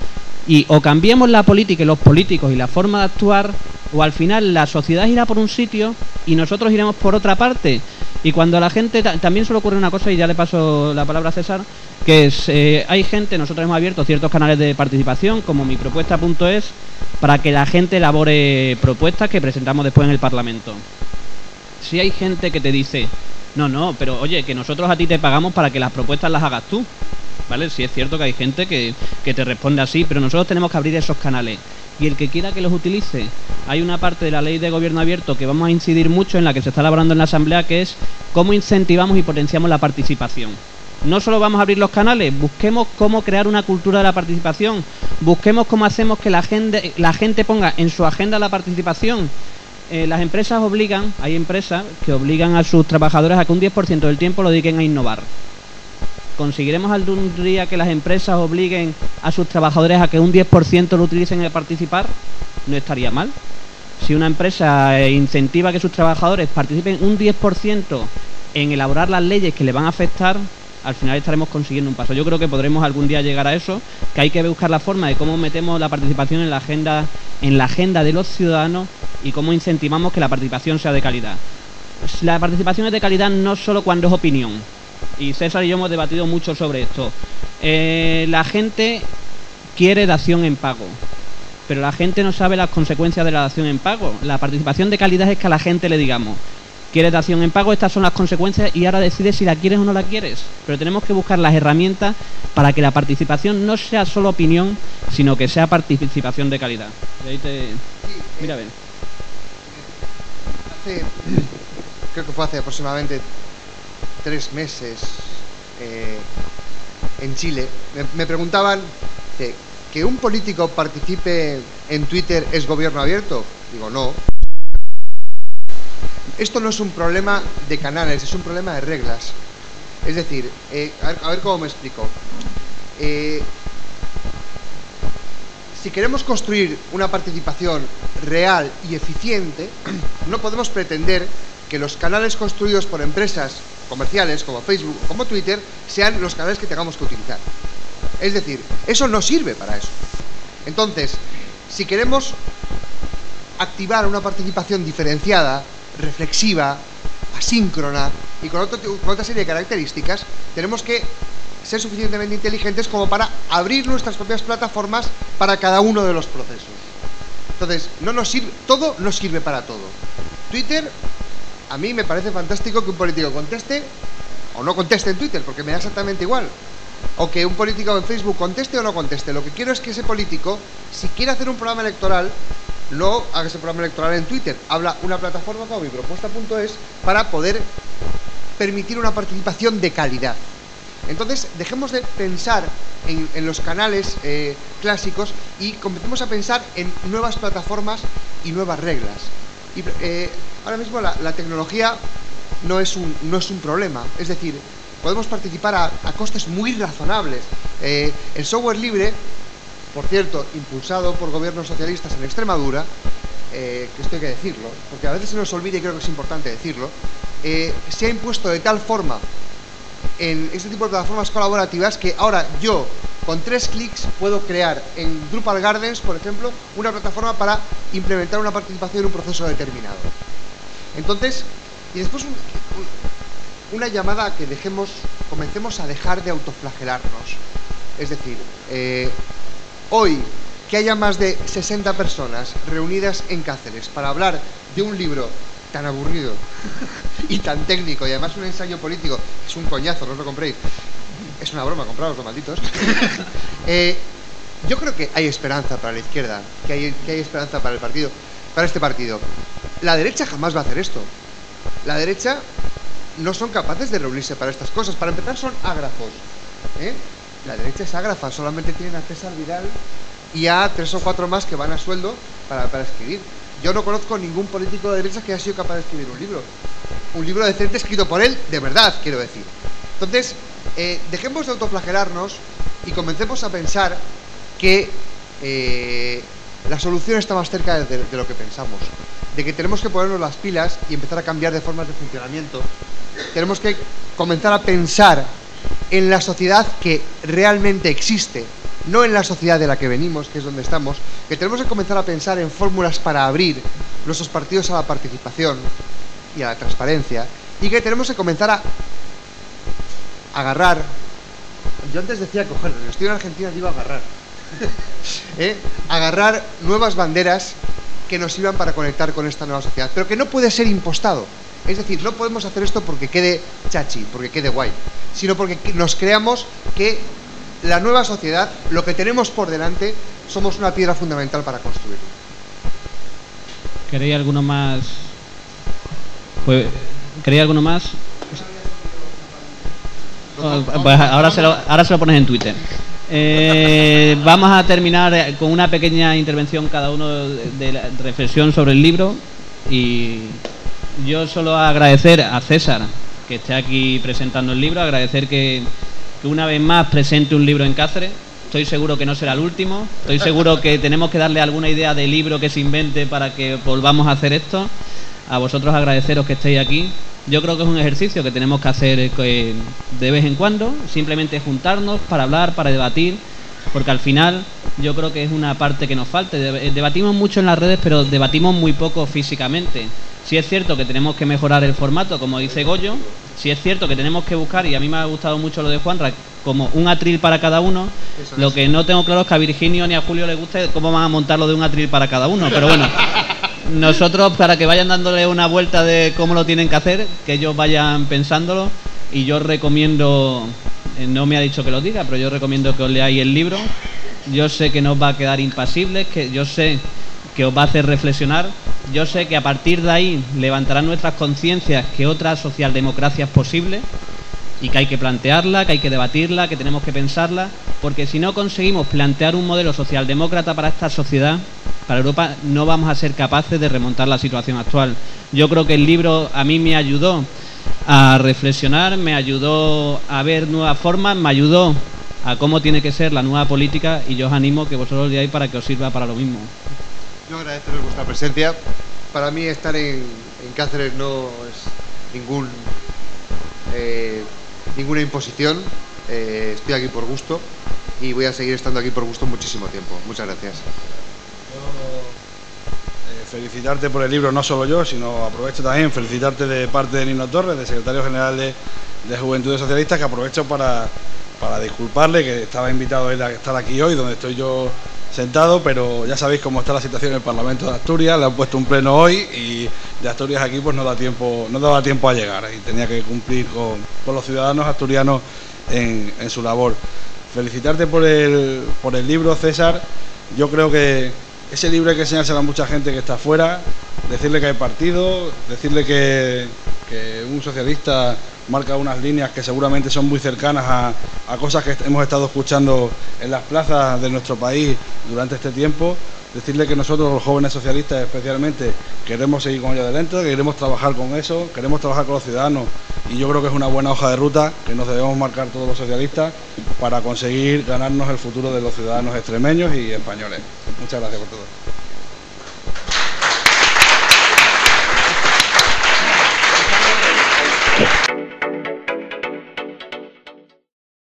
y o cambiemos la política y los políticos y la forma de actuar, o al final la sociedad irá por un sitio y nosotros iremos por otra parte. Y cuando a la gente también suele ocurrir una cosa, y ya le paso la palabra a César, que es, hay gente, nosotros hemos abierto ciertos canales de participación, como mipropuesta.es, para que la gente elabore propuestas que presentamos después en el Parlamento. Si hay gente que te dice, no, pero oye, que nosotros a ti te pagamos para que las propuestas las hagas tú, ¿vale? Sí es cierto que hay gente que te responde así, pero nosotros tenemos que abrir esos canales. Y el que quiera que los utilice, hay una parte de la ley de gobierno abierto que vamos a incidir mucho, en la que se está elaborando en la Asamblea, que es cómo incentivamos y potenciamos la participación. No solo vamos a abrir los canales, busquemos cómo crear una cultura de la participación, busquemos cómo hacemos que la gente ponga en su agenda la participación. Las empresas hay empresas que obligan a sus trabajadores a que un 10% del tiempo lo dediquen a innovar. ¿Conseguiremos algún día que las empresas obliguen a sus trabajadores a que un 10% lo utilicen a participar? No estaría mal. Si una empresa incentiva a que sus trabajadores participen un 10% en elaborar las leyes que le van a afectar, al final estaremos consiguiendo un paso. Yo creo que podremos algún día llegar a eso, que hay que buscar la forma de cómo metemos la participación en la agenda de los ciudadanos y cómo incentivamos que la participación sea de calidad. La participación es de calidad no solo cuando es opinión, y César y yo hemos debatido mucho sobre esto. La gente quiere dación en pago, pero la gente no sabe las consecuencias de la dación en pago. La participación de calidad es que a la gente le digamos, ¿quieres dación en pago? Estas son las consecuencias, y ahora decides si la quieres o no la quieres. Pero tenemos que buscar las herramientas para que la participación no sea solo opinión, sino que sea participación de calidad. Y ahí mira a ver. Creo que fue hace aproximadamente 3 meses, en Chile, me preguntaban que un político participe en Twitter es gobierno abierto. Digo, no. Esto no es un problema de canales, es un problema de reglas. Es decir, a ver cómo me explico. Si queremos construir una participación real y eficiente, no podemos pretender que los canales construidos por empresas comerciales como Facebook o como Twitter sean los canales que tengamos que utilizar. Es decir, eso no sirve para eso. Entonces, si queremos activar una participación diferenciada, reflexiva, asíncrona y con otra serie de características, tenemos que ser suficientemente inteligentes como para abrir nuestras propias plataformas para cada uno de los procesos. Entonces, no nos sirve, todo no sirve para todo. Twitter, a mí me parece fantástico que un político conteste o no conteste en Twitter, porque me da exactamente igual. O que un político en Facebook conteste o no conteste. Lo que quiero es que ese político, si quiere hacer un programa electoral, no haga ese programa electoral en Twitter. Habla una plataforma como mipropuesta.es para poder permitir una participación de calidad. Entonces, dejemos de pensar en los canales clásicos y comencemos a pensar en nuevas plataformas y nuevas reglas. Y ahora mismo la tecnología no es un problema. Es decir, podemos participar a costes muy razonables. El software libre, por cierto, impulsado por gobiernos socialistas en Extremadura, que esto hay que decirlo, porque a veces se nos olvida y creo que es importante decirlo, se ha impuesto de tal forma en este tipo de plataformas colaborativas que ahora yo, con 3 clics, puedo crear en Drupal Gardens, por ejemplo, una plataforma para implementar una participación en un proceso determinado. Entonces, y después una llamada a que comencemos a dejar de autoflagelarnos. Es decir, hoy que haya más de 60 personas reunidas en Cáceres para hablar de un libro tan aburrido y tan técnico y además un ensayo político, es un coñazo, no os lo compréis, es una broma, compraos los malditos. Yo creo que hay esperanza para la izquierda, que hay esperanza para este partido. La derecha jamás va a hacer esto. La derecha no son capaces de reunirse para estas cosas. Para empezar, son ágrafos. La derecha es ágrafa, solamente tienen a César Vidal y a 3 o 4 más que van a sueldo para escribir. Yo no conozco ningún político de derecha que haya sido capaz de escribir un libro decente escrito por él, de verdad, quiero decir. Entonces, dejemos de autoflagelarnos y comencemos a pensar que la solución está más cerca de lo que pensamos, de que tenemos que ponernos las pilas y empezar a cambiar de formas de funcionamiento. Tenemos que comenzar a pensar en la sociedad que realmente existe, no en la sociedad de la que venimos, que es donde estamos, que tenemos que comenzar a pensar en fórmulas para abrir nuestros partidos a la participación y a la transparencia, y que tenemos que comenzar a agarrar, yo antes decía coger, pero estoy en Argentina, digo agarrar, agarrar nuevas banderas que nos sirvan para conectar con esta nueva sociedad, pero que no puede ser impostado. Es decir, no podemos hacer esto porque quede chachi, porque quede guay, sino porque nos creamos que la nueva sociedad, lo que tenemos por delante, somos una piedra fundamental para construirlo. ¿Queréis alguno más? ¿Queréis alguno más? Pues ahora se lo pones en Twitter. Vamos a terminar con una pequeña intervención cada uno de la reflexión sobre el libro, y yo solo agradecer a César que esté aquí presentando el libro, agradecer que una vez más presente un libro en Cáceres. Estoy seguro que no será el último, estoy seguro que tenemos que darle alguna idea de libro que se invente para que volvamos a hacer esto. A vosotros agradeceros que estéis aquí. Yo creo que es un ejercicio que tenemos que hacer de vez en cuando, simplemente juntarnos para hablar, para debatir, porque al final yo creo que es una parte que nos falta. Debatimos mucho en las redes, pero debatimos muy poco físicamente. Sí es cierto que tenemos que mejorar el formato, como dice Goyo, sí es cierto que tenemos que buscar, y a mí me ha gustado mucho lo de Juanra, como un atril para cada uno. Lo que no tengo claro es que a Virginio ni a Julio les guste cómo van a montar lo de un atril para cada uno, pero bueno, nosotros, para que vayan dándole una vuelta de cómo lo tienen que hacer, que ellos vayan pensándolo, y yo recomiendo, no me ha dicho que lo diga, pero yo recomiendo que os leáis el libro. Yo sé que no os va a quedar impasibles, que yo sé que os va a hacer reflexionar. Yo sé que a partir de ahí levantarán nuestras conciencias que otra socialdemocracia es posible y que hay que plantearla, que hay que debatirla, que tenemos que pensarla, porque si no conseguimos plantear un modelo socialdemócrata para esta sociedad, para Europa, no vamos a ser capaces de remontar la situación actual. Yo creo que el libro a mí me ayudó a reflexionar, me ayudó a ver nuevas formas, me ayudó a cómo tiene que ser la nueva política, y yo os animo que vosotros leáis para que os sirva para lo mismo. Yo agradeceros vuestra presencia. Para mí estar en Cáceres no es ninguna imposición. Estoy aquí por gusto. y voy a seguir estando aquí por gusto muchísimo tiempo. Muchas gracias. Felicitarte por el libro, no solo yo, sino aprovecho también felicitarte de parte de Nino Torres, de secretario general de Juventudes Socialistas, que aprovecho para disculparle, que estaba invitado él a estar aquí hoy, donde estoy yo sentado, pero ya sabéis cómo está la situación en el Parlamento de Asturias, le han puesto un pleno hoy y de Asturias aquí pues no daba tiempo a llegar y tenía que cumplir con los ciudadanos asturianos en su labor. Felicitarte por el libro, César. Yo creo que ese libro hay que enseñárselo a mucha gente que está afuera, decirle que hay partido, decirle que un socialista marca unas líneas que seguramente son muy cercanas a cosas que hemos estado escuchando en las plazas de nuestro país durante este tiempo. Decirle que nosotros, los jóvenes socialistas especialmente, queremos seguir con ello adelante, que queremos trabajar con eso, queremos trabajar con los ciudadanos, y yo creo que es una buena hoja de ruta que nos debemos marcar todos los socialistas para conseguir ganarnos el futuro de los ciudadanos extremeños y españoles. Muchas gracias por todo.